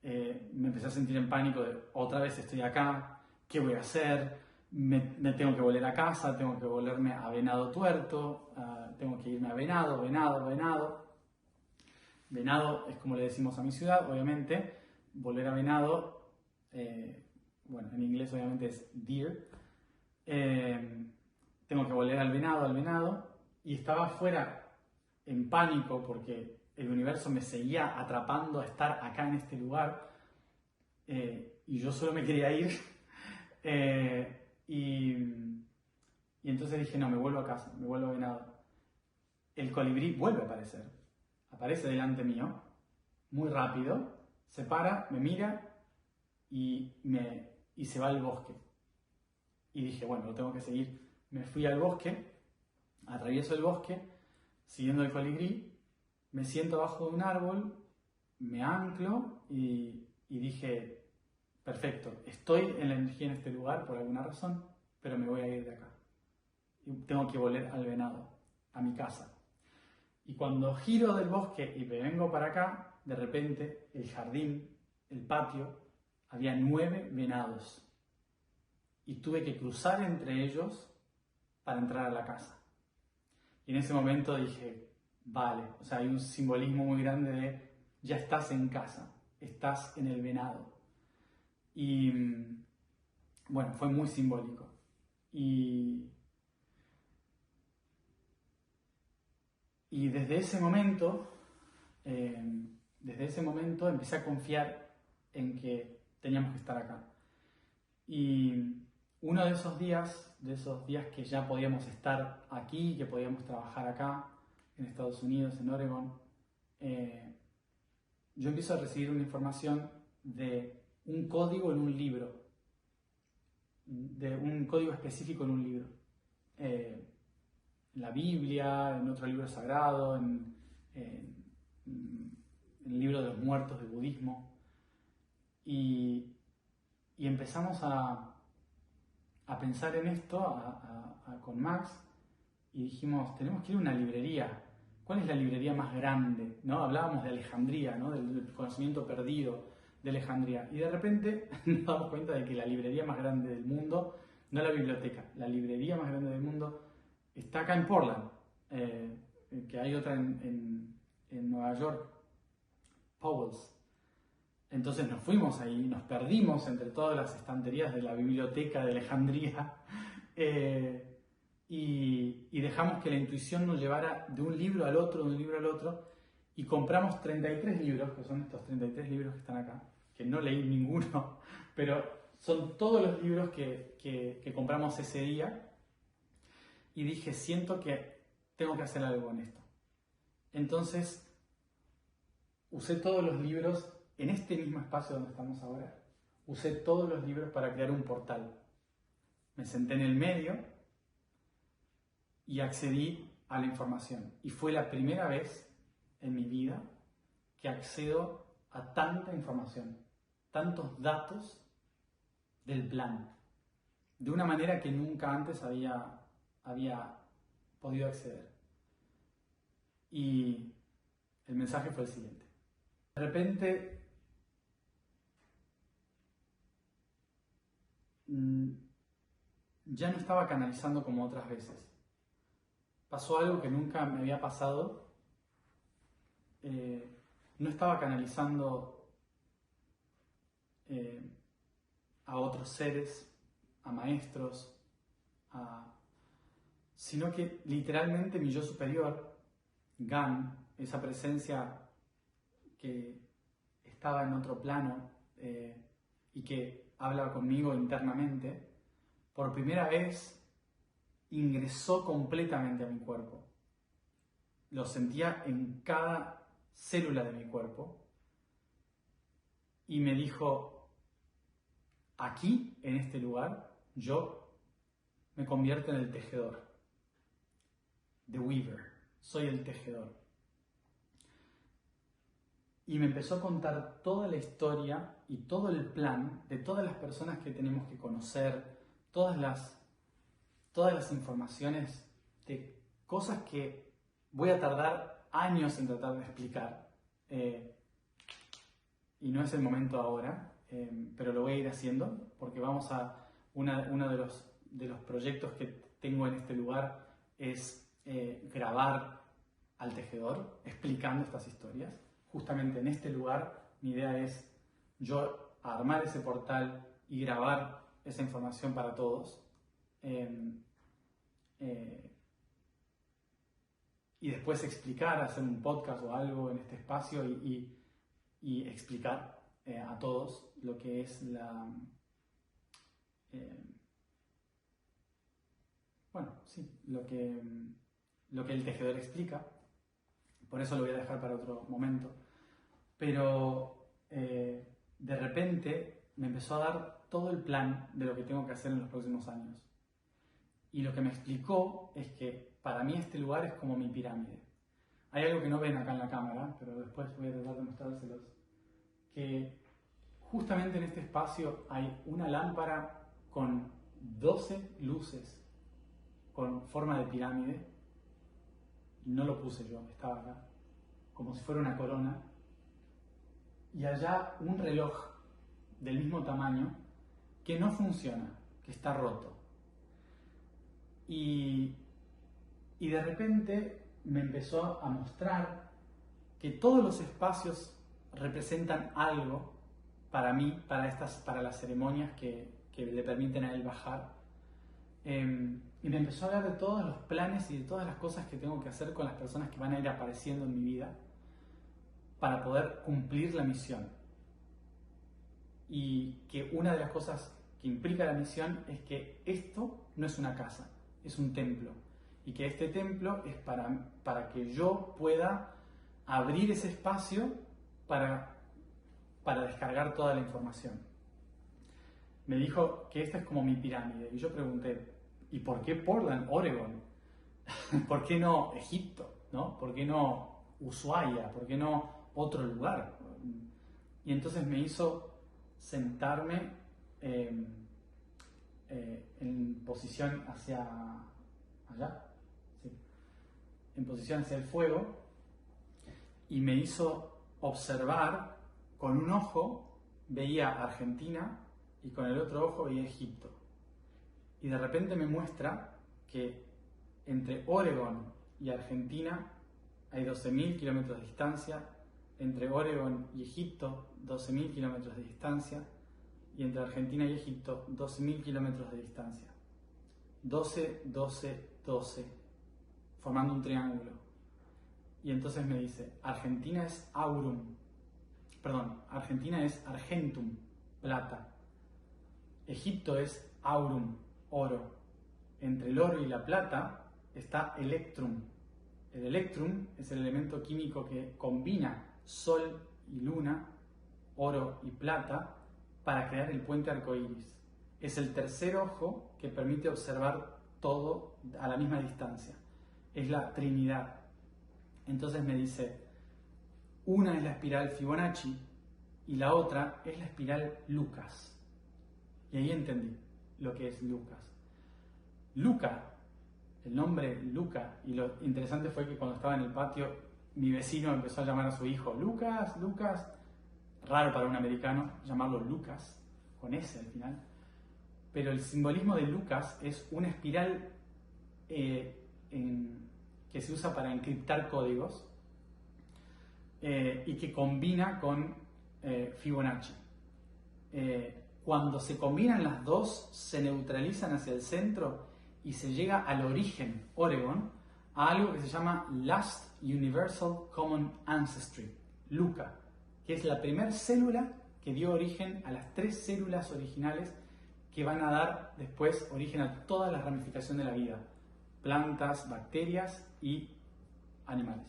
Speaker 1: Me empecé a sentir en pánico de otra vez estoy acá, ¿qué voy a hacer? Me tengo que volver a casa, tengo que volverme a Venado Tuerto, tengo que irme a Venado. Venado es como le decimos a mi ciudad, obviamente. Volver a Venado, bueno, en inglés obviamente es deer. Tengo que volver al Venado, y estaba afuera en pánico porque el universo me seguía atrapando a estar acá en este lugar, y yo solo me quería ir. Y entonces dije, no, me vuelvo a casa, me vuelvo a Venado. El colibrí vuelve a aparecer, aparece delante mío, muy rápido, se para, me mira y se va al bosque. Y dije, bueno, lo tengo que seguir. Me fui al bosque, atravieso el bosque, siguiendo el colibrí, me siento abajo de un árbol, me anclo y dije, perfecto, estoy en la energía en este lugar por alguna razón, pero me voy a ir de acá. Y tengo que volver al Venado, a mi casa. Y cuando giro del bosque y me vengo para acá, de repente el jardín, el patio, había 9 venados. Y tuve que cruzar entre ellos para entrar a la casa. Y en ese momento dije, vale, o sea, hay un simbolismo muy grande de ya estás en casa, estás en el Venado. Y bueno, fue muy simbólico. Y desde ese momento empecé a confiar en que teníamos que estar acá. Y uno de esos días que ya podíamos estar aquí, que podíamos trabajar acá, en Estados Unidos, en Oregon, yo empiezo a recibir una información de un código en un libro, de un código específico en un libro. En la Biblia, en otro libro sagrado, en el libro de los muertos del budismo. Y empezamos a pensar en esto con Max, y dijimos, tenemos que ir a una librería. ¿Cuál es la librería más grande? ¿No? Hablábamos de Alejandría, ¿no? Del conocimiento perdido de Alejandría. Y de repente nos damos cuenta de que la librería más grande del mundo, no la biblioteca, la librería más grande del mundo está acá en Portland, que hay otra en Nueva York, Powell's. Entonces nos fuimos ahí, nos perdimos entre todas las estanterías de la biblioteca de Alejandría, y dejamos que la intuición nos llevara de un libro al otro, y compramos 33 libros, que son estos 33 libros que están acá, que no leí ninguno, pero son todos los libros que compramos ese día, y dije, siento que tengo que hacer algo en esto. Entonces usé todos los libros en este mismo espacio donde estamos ahora. Usé todos los libros para crear un portal. Me senté en el medio y accedí a la información. Y fue la primera vez en mi vida que accedo a tanta información, tantos datos del plan, de una manera que nunca antes había podido acceder. Y el mensaje fue el siguiente. De repente, ya no estaba canalizando como otras veces. Pasó algo que nunca me había pasado. No estaba canalizando a otros seres, a maestros, sino que literalmente mi yo superior, Gan, esa presencia que estaba en otro plano y que habla conmigo internamente, por primera vez ingresó completamente a mi cuerpo. Lo sentía en cada célula de mi cuerpo y me dijo, aquí, en este lugar, yo me convierto en el tejedor. The Weaver. Soy el tejedor. Y me empezó a contar toda la historia y todo el plan de todas las personas que tenemos que conocer, todas las informaciones de cosas que voy a tardar años en tratar de explicar. Y no es el momento ahora, pero lo voy a ir haciendo porque vamos a uno de los proyectos que tengo en este lugar es grabar al tejedor explicando estas historias. Justamente en este lugar mi idea es yo armar ese portal y grabar esa información para todos. Y después explicar, hacer un podcast o algo en este espacio y explicar a todos lo que es lo que el tejedor explica. Por eso lo voy a dejar para otro momento. Pero de repente me empezó a dar todo el plan de lo que tengo que hacer en los próximos años. Y lo que me explicó es que para mí este lugar es como mi pirámide. Hay algo que no ven acá en la cámara, pero después voy a tratar de mostrárselos. Que justamente en este espacio hay una lámpara con 12 luces con forma de pirámide. No lo puse yo, estaba acá, como si fuera una corona. Y allá un reloj del mismo tamaño que no funciona, que está roto. Y de repente me empezó a mostrar que todos los espacios representan algo para mí, para las ceremonias que le permiten a él bajar. Y me empezó a hablar de todos los planes y de todas las cosas que tengo que hacer con las personas que van a ir apareciendo en mi vida para poder cumplir la misión. Y que una de las cosas que implica la misión es que esto no es una casa, es un templo. Y que este templo es para que yo pueda abrir ese espacio para descargar toda la información. Me dijo que esta es como mi pirámide. Y yo pregunté, ¿y por qué Portland, Oregon? ¿Por qué no Egipto? ¿No? ¿Por qué no Ushuaia? ¿Por qué no otro lugar? Y entonces me hizo sentarme en posición hacia allá, ¿sí? En posición hacia el fuego, y me hizo observar. Con un ojo veía Argentina y con el otro ojo veía Egipto. Y de repente me muestra que entre Oregon y Argentina hay 12.000 kilómetros de distancia, entre Oregon y Egipto 12.000 kilómetros de distancia, y entre Argentina y Egipto 12.000 kilómetros de distancia. 12, 12, 12, formando un triángulo. Y entonces me dice, Argentina es Argentum, plata. Egipto es aurum, oro. Entre el oro y la plata está electrum. El electrum es el elemento químico que combina sol y luna, oro y plata, para crear el puente arcoíris. Es el tercer ojo que permite observar todo a la misma distancia. Es la Trinidad. Entonces me dice, una es la espiral Fibonacci y la otra es la espiral Lucas. Y ahí entendí lo que es Lucas. Luca, el nombre Luca, y lo interesante fue que cuando estaba en el patio, mi vecino empezó a llamar a su hijo Lucas, Lucas. Raro para un americano llamarlo Lucas, con S al final. Pero el simbolismo de Lucas es una espiral que se usa para encriptar códigos y que combina con Fibonacci. Cuando se combinan las dos, se neutralizan hacia el centro y se llega al origen, Oregon, a algo que se llama Last Universal Common Ancestry, LUCA, que es la primera célula que dio origen a las 3 células originales que van a dar después origen a toda la ramificación de la vida, plantas, bacterias y animales.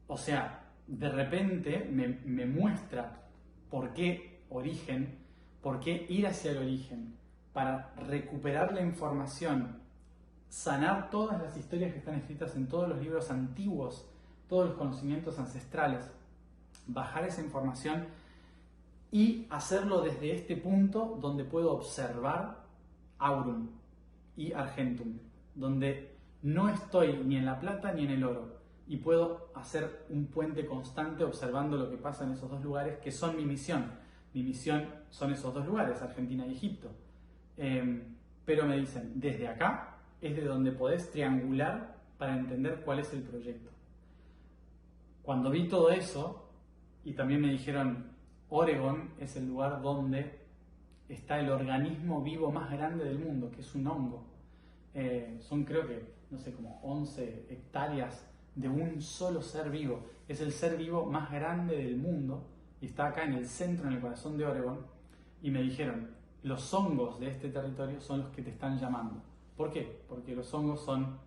Speaker 1: O sea, de repente me muestra por qué origen, por qué ir hacia el origen, para recuperar la información, sanar todas las historias que están escritas en todos los libros antiguos, todos los conocimientos ancestrales, bajar esa información y hacerlo desde este punto donde puedo observar Aurum y Argentum, donde no estoy ni en la plata ni en el oro, y puedo hacer un puente constante observando lo que pasa en esos dos lugares, que son mi misión. Mi misión son esos dos lugares, Argentina y Egipto. Pero me dicen, desde acá es de donde podés triangular para entender cuál es el proyecto. Cuando vi todo eso, y también me dijeron, Oregon es el lugar donde está el organismo vivo más grande del mundo, que es un hongo. Son creo que, no sé, como 11 hectáreas de un solo ser vivo. Es el ser vivo más grande del mundo y está acá en el centro, en el corazón de Oregon. Y me dijeron, los hongos de este territorio son los que te están llamando. ¿Por qué? Porque los hongos son,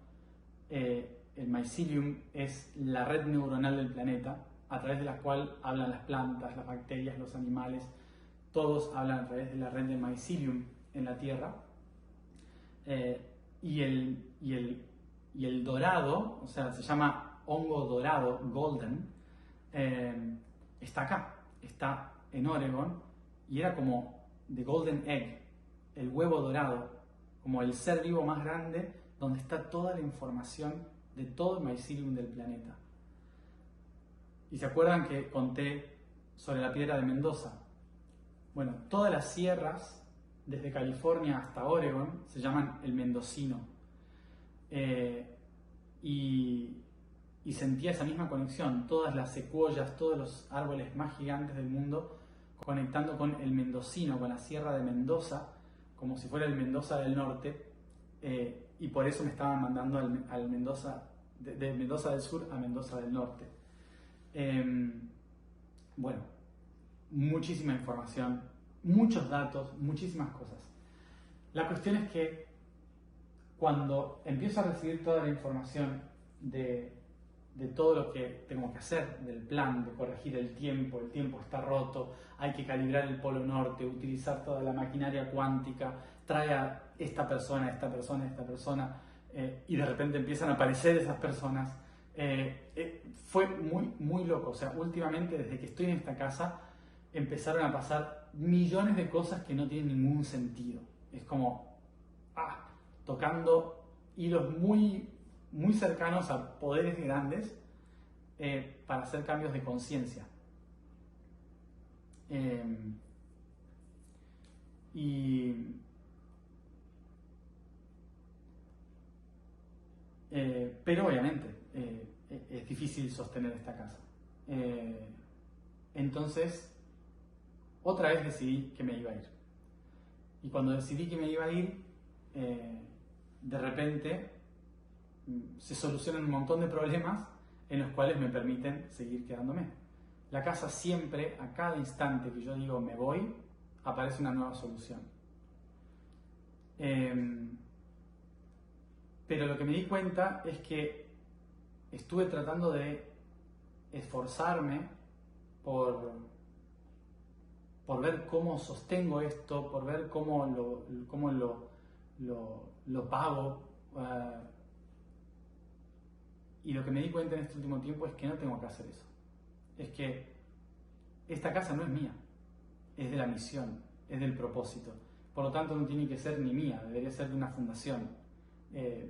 Speaker 1: el mycelium es la red neuronal del planeta, a través de la cual hablan las plantas, las bacterias, los animales. Todos hablan a través de la red de mycelium en la Tierra. Y el dorado, o sea, se llama hongo dorado, golden, está acá, está en Oregon, y era como the golden egg, el huevo dorado, como el ser vivo más grande, donde está toda la información de todo el mycelium del planeta. ¿Y se acuerdan que conté sobre la piedra de Mendoza? Bueno, todas las sierras, desde California hasta Oregon, se llaman el mendocino. Y sentía esa misma conexión, todas las secuoyas, todos los árboles más gigantes del mundo, conectando con el mendocino, con la sierra de Mendoza, como si fuera el Mendoza del norte, y por eso me estaban mandando al Mendoza, de Mendoza del sur a Mendoza del norte. Bueno, muchísima información, muchos datos, muchísimas cosas. La cuestión es que cuando empiezo a recibir toda la información de todo lo que tengo que hacer, del plan, de corregir el tiempo está roto, hay que calibrar el polo norte, utilizar toda la maquinaria cuántica, trae a esta persona, y de repente empiezan a aparecer esas personas. Fue muy, muy loco. O sea, últimamente, desde que estoy en esta casa, empezaron a pasar millones de cosas que no tienen ningún sentido. Es como, tocando hilos muy, muy cercanos a poderes grandes para hacer cambios de conciencia. Pero obviamente es difícil sostener esta casa. Entonces, otra vez decidí que me iba a ir. Y cuando decidí que me iba a ir, de repente se solucionan un montón de problemas en los cuales me permiten seguir quedándome. La casa siempre, a cada instante que yo digo me voy, aparece una nueva solución. Pero lo que me di cuenta es que estuve tratando de esforzarme por ver cómo sostengo esto, por ver cómo lo pago. Y lo que me di cuenta en este último tiempo es que no tengo que hacer eso. Es que esta casa no es mía, es de la misión, es del propósito. Por lo tanto, no tiene que ser ni mía, debería ser de una fundación,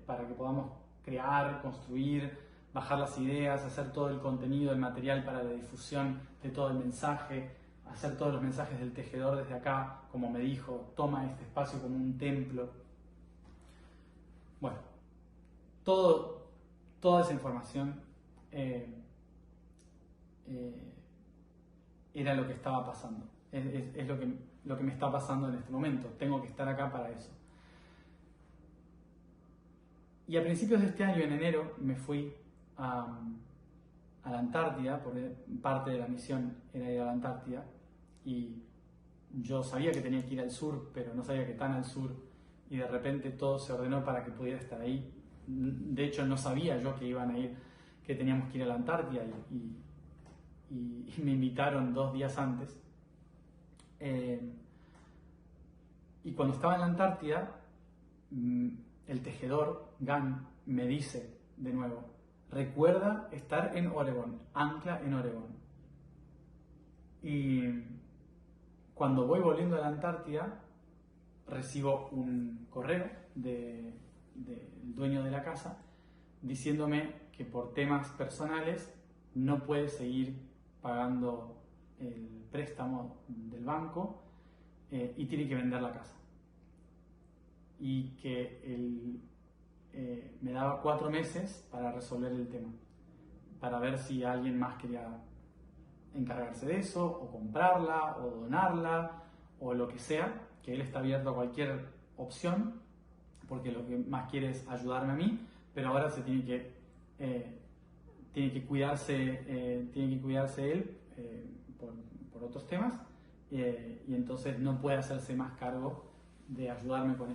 Speaker 1: para que podamos crear, construir, bajar las ideas, hacer todo el contenido, el material para la difusión de todo el mensaje, hacer todos los mensajes del tejedor desde acá, como me dijo, toma este espacio como un templo. Bueno, toda esa información era lo que estaba pasando, es lo que me está pasando en este momento. Tengo que estar acá para eso. Y a principios de este año, en enero, me fui a la Antártida, porque parte de la misión era ir a la Antártida, y yo sabía que tenía que ir al sur, pero no sabía que tan al sur, y de repente todo se ordenó para que pudiera estar ahí. De hecho, no sabía yo que iban a ir, que teníamos que ir a la Antártida y me invitaron 2 días antes. Y cuando estaba en la Antártida, el tejedor, Gan, me dice de nuevo, recuerda estar en Oregón, ancla en Oregón. Y cuando voy volviendo a la Antártida, recibo un correo del dueño de la casa diciéndome que por temas personales no puede seguir pagando el préstamo del banco y tiene que vender la casa. Y que él me daba 4 meses para resolver el tema, para ver si alguien más quería encargarse de eso, o comprarla, o donarla, o lo que sea, que él está abierto a cualquier opción, porque lo que más quiere es ayudarme a mí, pero ahora se tiene que cuidarse él por otros temas, y entonces no puede hacerse más cargo de ayudarme con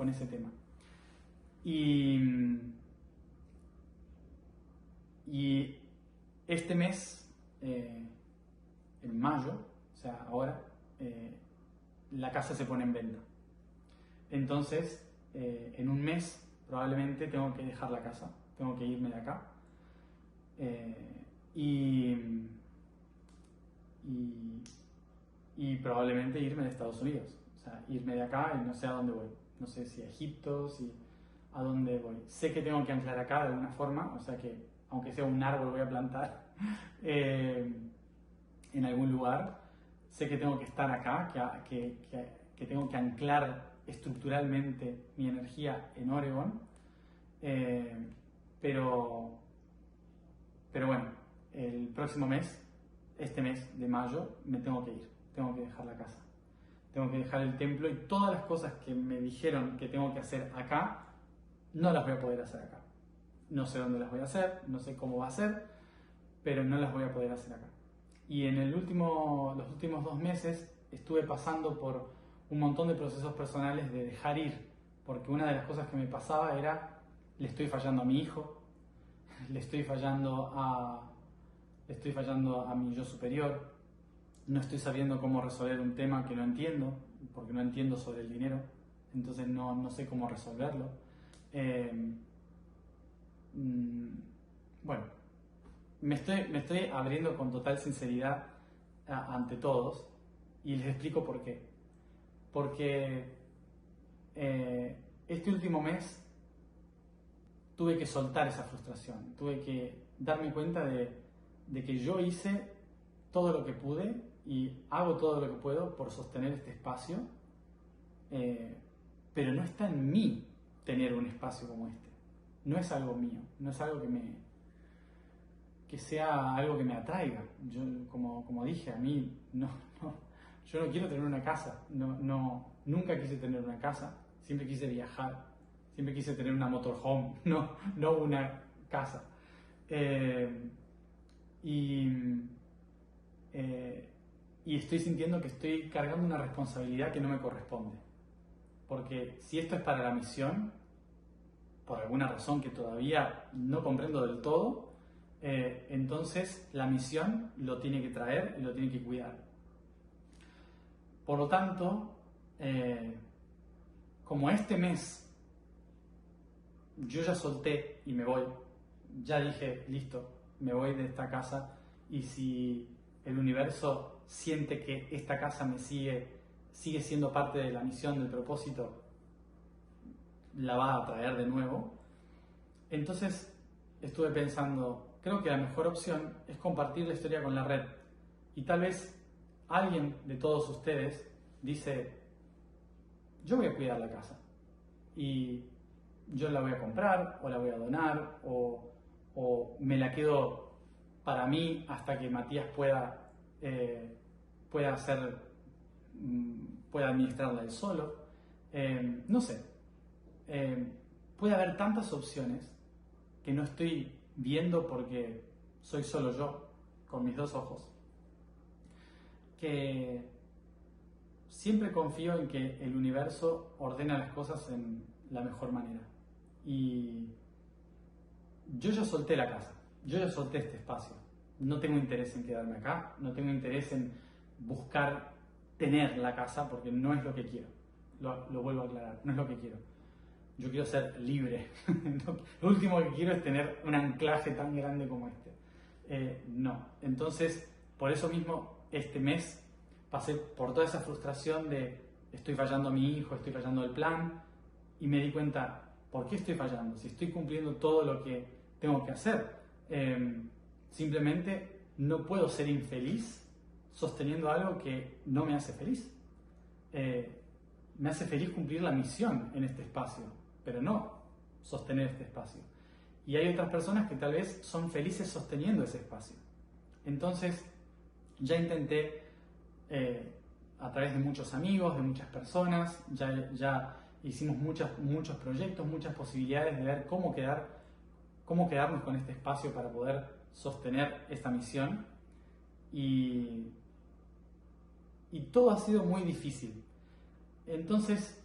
Speaker 1: ese tema. Y este mes, en mayo, o sea, ahora, la casa se pone en venta. Entonces, en un mes probablemente tengo que dejar la casa, tengo que irme de acá. Y probablemente irme de Estados Unidos. O sea, irme de acá y no sé a dónde voy. No sé si a Egipto, si a dónde voy. Sé que tengo que anclar acá de alguna forma, o sea que aunque sea un árbol voy a plantar en algún lugar. Sé que tengo que estar acá, que tengo que anclar estructuralmente mi energía en Oregón. Pero bueno, el próximo mes, este mes de mayo, me tengo que ir. Tengo que dejar la casa. Tengo que dejar el templo y todas las cosas que me dijeron que tengo que hacer acá, no las voy a poder hacer acá. No sé dónde las voy a hacer, no sé cómo va a ser, pero no las voy a poder hacer acá. Y en los últimos 2 meses estuve pasando por un montón de procesos personales de dejar ir, porque una de las cosas que me pasaba era, le estoy fallando a mi hijo, le estoy fallando a mi yo superior, no estoy sabiendo cómo resolver un tema que no entiendo, porque no entiendo sobre el dinero, entonces no sé cómo resolverlo. Bueno, me estoy abriendo con total sinceridad ante todos y les explico por qué. Porque este último mes tuve que soltar esa frustración, tuve que darme cuenta de que yo hice todo lo que pude y hago todo lo que puedo por sostener este espacio, pero no está en mí tener un espacio como este. No es algo mío, no es algo que sea algo que me atraiga. Yo, como dije, a mí yo no quiero tener una casa, nunca quise tener una casa, siempre quise viajar, siempre quise tener una motorhome, no una casa. Y estoy sintiendo que estoy cargando una responsabilidad que no me corresponde. Porque si esto es para la misión, por alguna razón que todavía no comprendo del todo, entonces la misión lo tiene que traer y lo tiene que cuidar. Por lo tanto, como este mes yo ya solté y me voy, ya dije, listo, me voy de esta casa, y si el universo siente que esta casa me sigue siendo parte de la misión, del propósito, la va a traer de nuevo. Entonces estuve pensando, creo que la mejor opción es compartir la historia con la red. Y tal vez alguien de todos ustedes dice, yo voy a cuidar la casa y yo la voy a comprar o la voy a donar o me la quedo para mí hasta que Matías pueda administrarla él solo. No sé. Puede haber tantas opciones que no estoy viendo porque soy solo yo, con mis 2 ojos, que siempre confío en que el universo ordena las cosas en la mejor manera. Y yo ya solté la casa, yo ya solté este espacio. No tengo interés en quedarme acá, no tengo interés en buscar tener la casa porque no es lo que quiero. Lo vuelvo a aclarar, no es lo que quiero. Yo quiero ser libre. Lo último que quiero es tener un anclaje tan grande como este. No. Entonces, por eso mismo, este mes pasé por toda esa frustración de estoy fallando a mi hijo, estoy fallando el plan, y me di cuenta, ¿por qué estoy fallando? Si estoy cumpliendo todo lo que tengo que hacer. Simplemente no puedo ser infeliz sosteniendo algo que no me hace feliz. Me hace feliz cumplir la misión en este espacio, pero no sostener este espacio. Y hay otras personas que tal vez son felices sosteniendo ese espacio. Entonces, ya intenté, a través de muchos amigos, de muchas personas, ya hicimos muchos proyectos, muchas posibilidades de ver cómo quedarnos con este espacio para poder sostener esta misión. Y todo ha sido muy difícil. Entonces,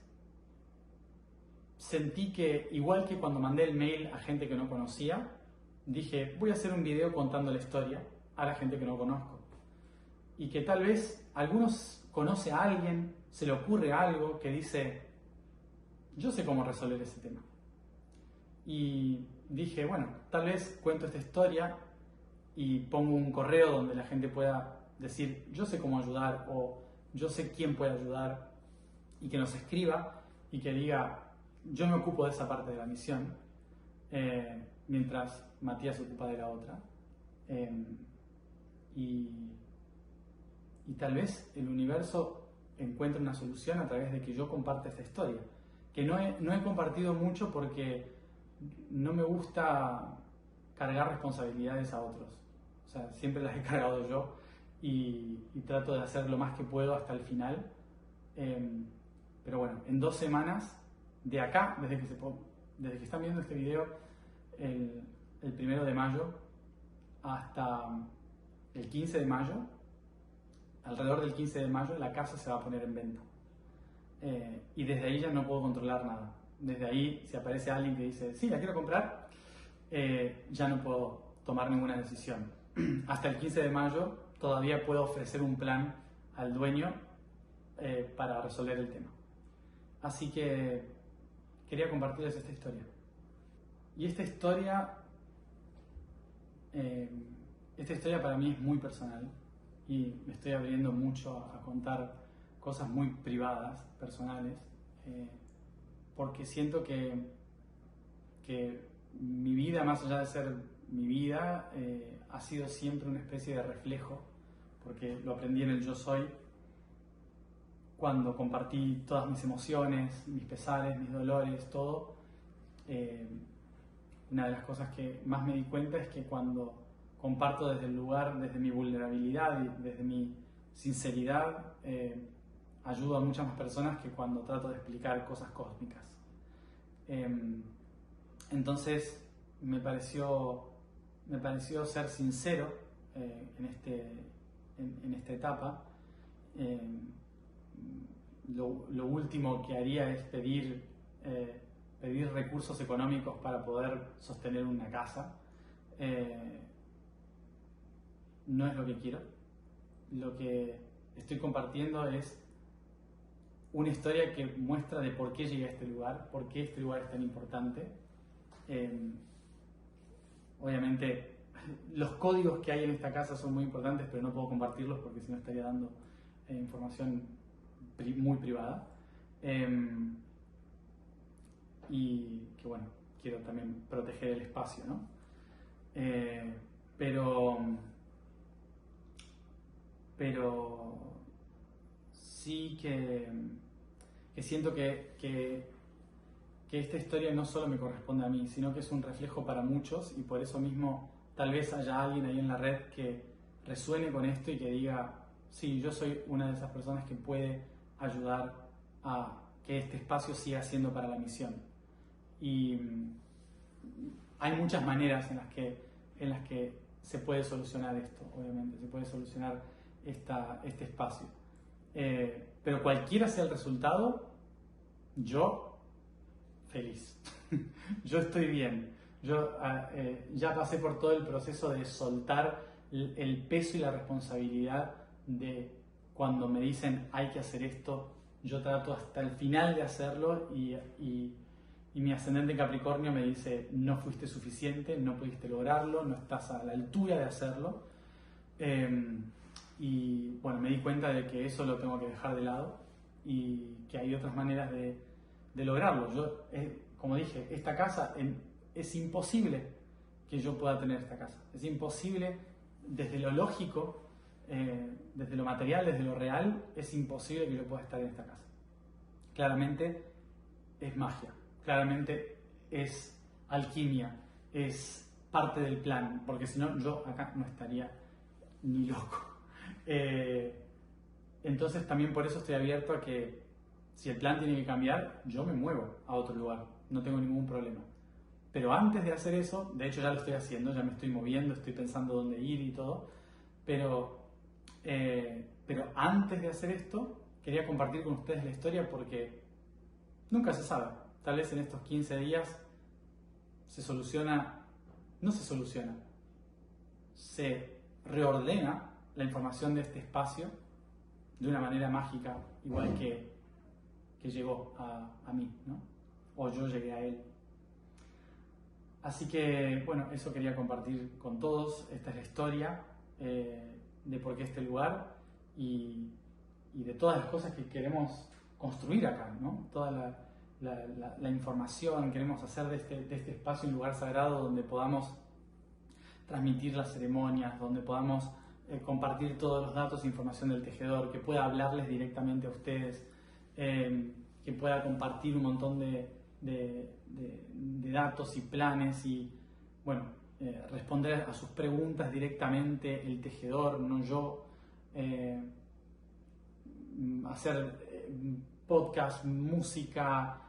Speaker 1: sentí que, igual que cuando mandé el mail a gente que no conocía, dije, voy a hacer un video contando la historia a la gente que no conozco. Y que tal vez algunos conoce a alguien, se le ocurre algo que dice, yo sé cómo resolver ese tema. Y dije, bueno, tal vez cuento esta historia y pongo un correo donde la gente pueda decir, yo sé cómo ayudar o yo sé quién puede ayudar, y que nos escriba y que diga, yo me ocupo de esa parte de la misión, mientras Matías se ocupa de la otra. Y tal vez el universo encuentre una solución a través de que yo comparta esta historia, que no he compartido mucho porque no me gusta cargar responsabilidades a otros. O sea, siempre las he cargado yo y trato de hacer lo más que puedo hasta el final. Pero bueno, en 2 semanas, de acá, desde que están viendo este video, el 1 de mayo hasta el 15 de mayo, alrededor del 15 de mayo, la casa se va a poner en venta. Y desde ahí ya no puedo controlar nada. Desde ahí, si aparece alguien que dice, sí, la quiero comprar, ya no puedo tomar ninguna decisión. Hasta el 15 de mayo todavía puedo ofrecer un plan al dueño para resolver el tema. Así que quería compartirles esta historia. Y esta historia para mí es muy personal y me estoy abriendo mucho a contar cosas muy privadas, personales, porque siento que mi vida, más allá de ser mi vida, ha sido siempre una especie de reflejo, porque lo aprendí en el Yo Soy, cuando compartí todas mis emociones, mis pesares, mis dolores, todo. Una de las cosas que más me di cuenta es que cuando comparto desde el lugar, desde mi vulnerabilidad y desde mi sinceridad, ayudo a muchas más personas que cuando trato de explicar cosas cósmicas. Entonces me pareció ser sincero en esta etapa. Lo último que haría es pedir recursos económicos para poder sostener una casa. No es lo que quiero. Lo que estoy compartiendo es una historia que muestra de por qué llegué a este lugar, por qué este lugar es tan importante. Obviamente los códigos que hay en esta casa son muy importantes, pero no puedo compartirlos porque si no estaría dando información muy privada. Y que bueno, quiero también proteger el espacio, ¿no? Pero sí que siento que esta historia no solo me corresponde a mí, sino que es un reflejo para muchos, y por eso mismo tal vez haya alguien ahí en la red que resuene con esto y que diga, sí, yo soy una de esas personas que puede ayudar a que este espacio siga siendo para la misión. Y hay muchas maneras en las que se puede solucionar esto, obviamente, se puede solucionar este espacio. Pero cualquiera sea el resultado, yo feliz. Yo estoy bien. Ya pasé por todo el proceso de soltar el peso y la responsabilidad de cuando me dicen hay que hacer esto, yo trato hasta el final de hacerlo y mi ascendente Capricornio me dice no fuiste suficiente, no pudiste lograrlo, no estás a la altura de hacerlo. Y bueno, me di cuenta de que eso lo tengo que dejar de lado y que hay otras maneras de lograrlo. Como dije, esta casa es imposible que yo pueda tener esta casa. Es imposible desde lo lógico, desde lo material, desde lo real, es imposible que yo pueda estar en esta casa. Claramente es magia, claramente es alquimia, es parte del plan, porque si no, yo acá no estaría ni loco. Entonces también por eso estoy abierto a que si el plan tiene que cambiar, yo me muevo a otro lugar, no tengo ningún problema. Pero antes de hacer eso, de hecho ya lo estoy haciendo, ya me estoy moviendo, estoy pensando dónde ir y todo, pero antes de hacer esto, quería compartir con ustedes la historia porque nunca se sabe. Tal vez en estos 15 días no se soluciona, se reordena la información de este espacio de una manera mágica, igual que llegó a mí, ¿no? O yo llegué a él. Así que, bueno, eso quería compartir con todos. Esta es la historia de por qué este lugar y de todas las cosas que queremos construir acá, ¿no? Toda la información queremos hacer de este espacio un lugar sagrado donde podamos transmitir las ceremonias, donde podamos compartir todos los datos e información del tejedor, que pueda hablarles directamente a ustedes, que pueda compartir un montón de datos y planes y, bueno, responder a sus preguntas directamente el tejedor, no yo, hacer podcast, música,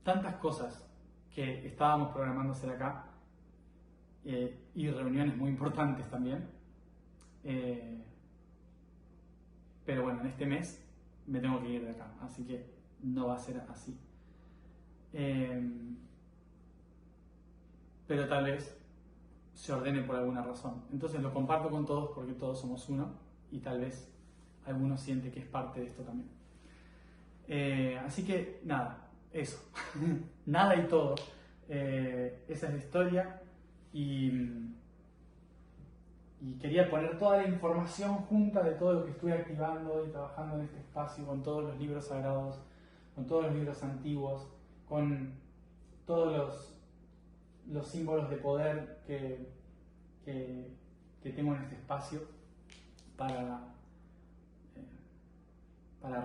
Speaker 1: tantas cosas que estábamos programando hacer acá y reuniones muy importantes también. Pero bueno, en este mes me tengo que ir de acá, así que no va a ser así. Pero tal vez se ordene por alguna razón. Entonces lo comparto con todos porque todos somos uno y tal vez alguno siente que es parte de esto también. Así que nada, eso. Nada y todo. Esa es la historia y quería poner toda la información junta de todo lo que estuve activando y trabajando en este espacio con todos los libros sagrados, con todos los libros antiguos, con todos los símbolos de poder que tengo en este espacio para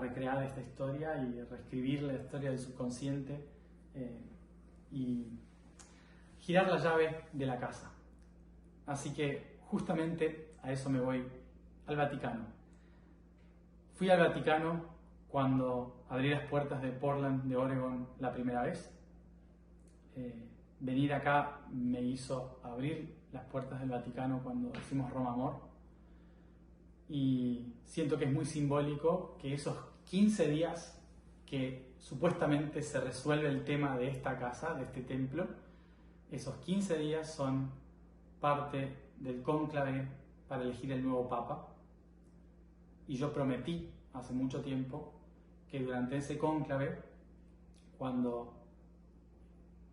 Speaker 1: recrear esta historia y reescribir la historia del subconsciente y girar la llave de la casa. Así que justamente a eso me voy, al Vaticano. Fui al Vaticano cuando abrí las puertas de Portland, de Oregon, la primera vez. Venir acá me hizo abrir las puertas del Vaticano cuando hicimos Roma Amor. Y siento que es muy simbólico que esos 15 días que supuestamente se resuelve el tema de esta casa, de este templo, esos 15 días son parte del cónclave para elegir el nuevo Papa. Y yo prometí hace mucho tiempo que durante ese cónclave, cuando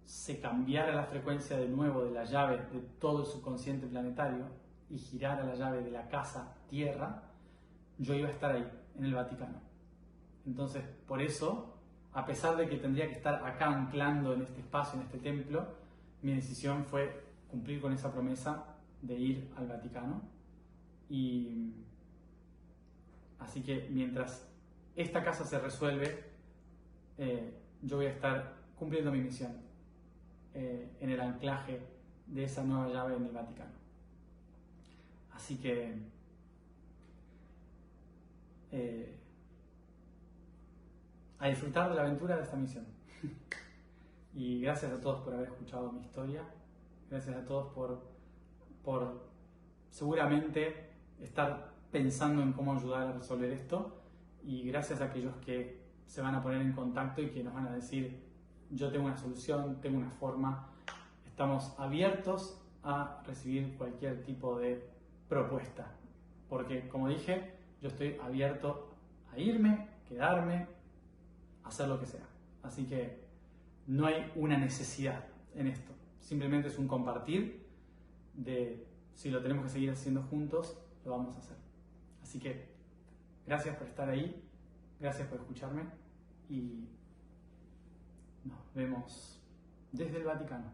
Speaker 1: se cambiara la frecuencia de nuevo de la llave de todo el subconsciente planetario y girara la llave de la casa Tierra, yo iba a estar ahí, en el Vaticano. Entonces, por eso, a pesar de que tendría que estar acá anclando en este espacio, en este templo, mi decisión fue cumplir con esa promesa de ir al Vaticano. Y así que mientras esta casa se resuelve, yo voy a estar cumpliendo mi misión en el anclaje de esa nueva llave en el Vaticano. Así que a disfrutar de la aventura de esta misión. Y gracias a todos por haber escuchado mi historia. Gracias a todos por seguramente estar pensando en cómo ayudar a resolver esto. Y gracias a aquellos que se van a poner en contacto y que nos van a decir yo tengo una solución, tengo una forma. Estamos abiertos a recibir cualquier tipo de propuesta. Porque, como dije, yo estoy abierto a irme, quedarme, hacer lo que sea. Así que no hay una necesidad en esto. Simplemente es un compartir de si lo tenemos que seguir haciendo juntos, lo vamos a hacer. Así que gracias por estar ahí, gracias por escucharme y nos vemos desde el Vaticano.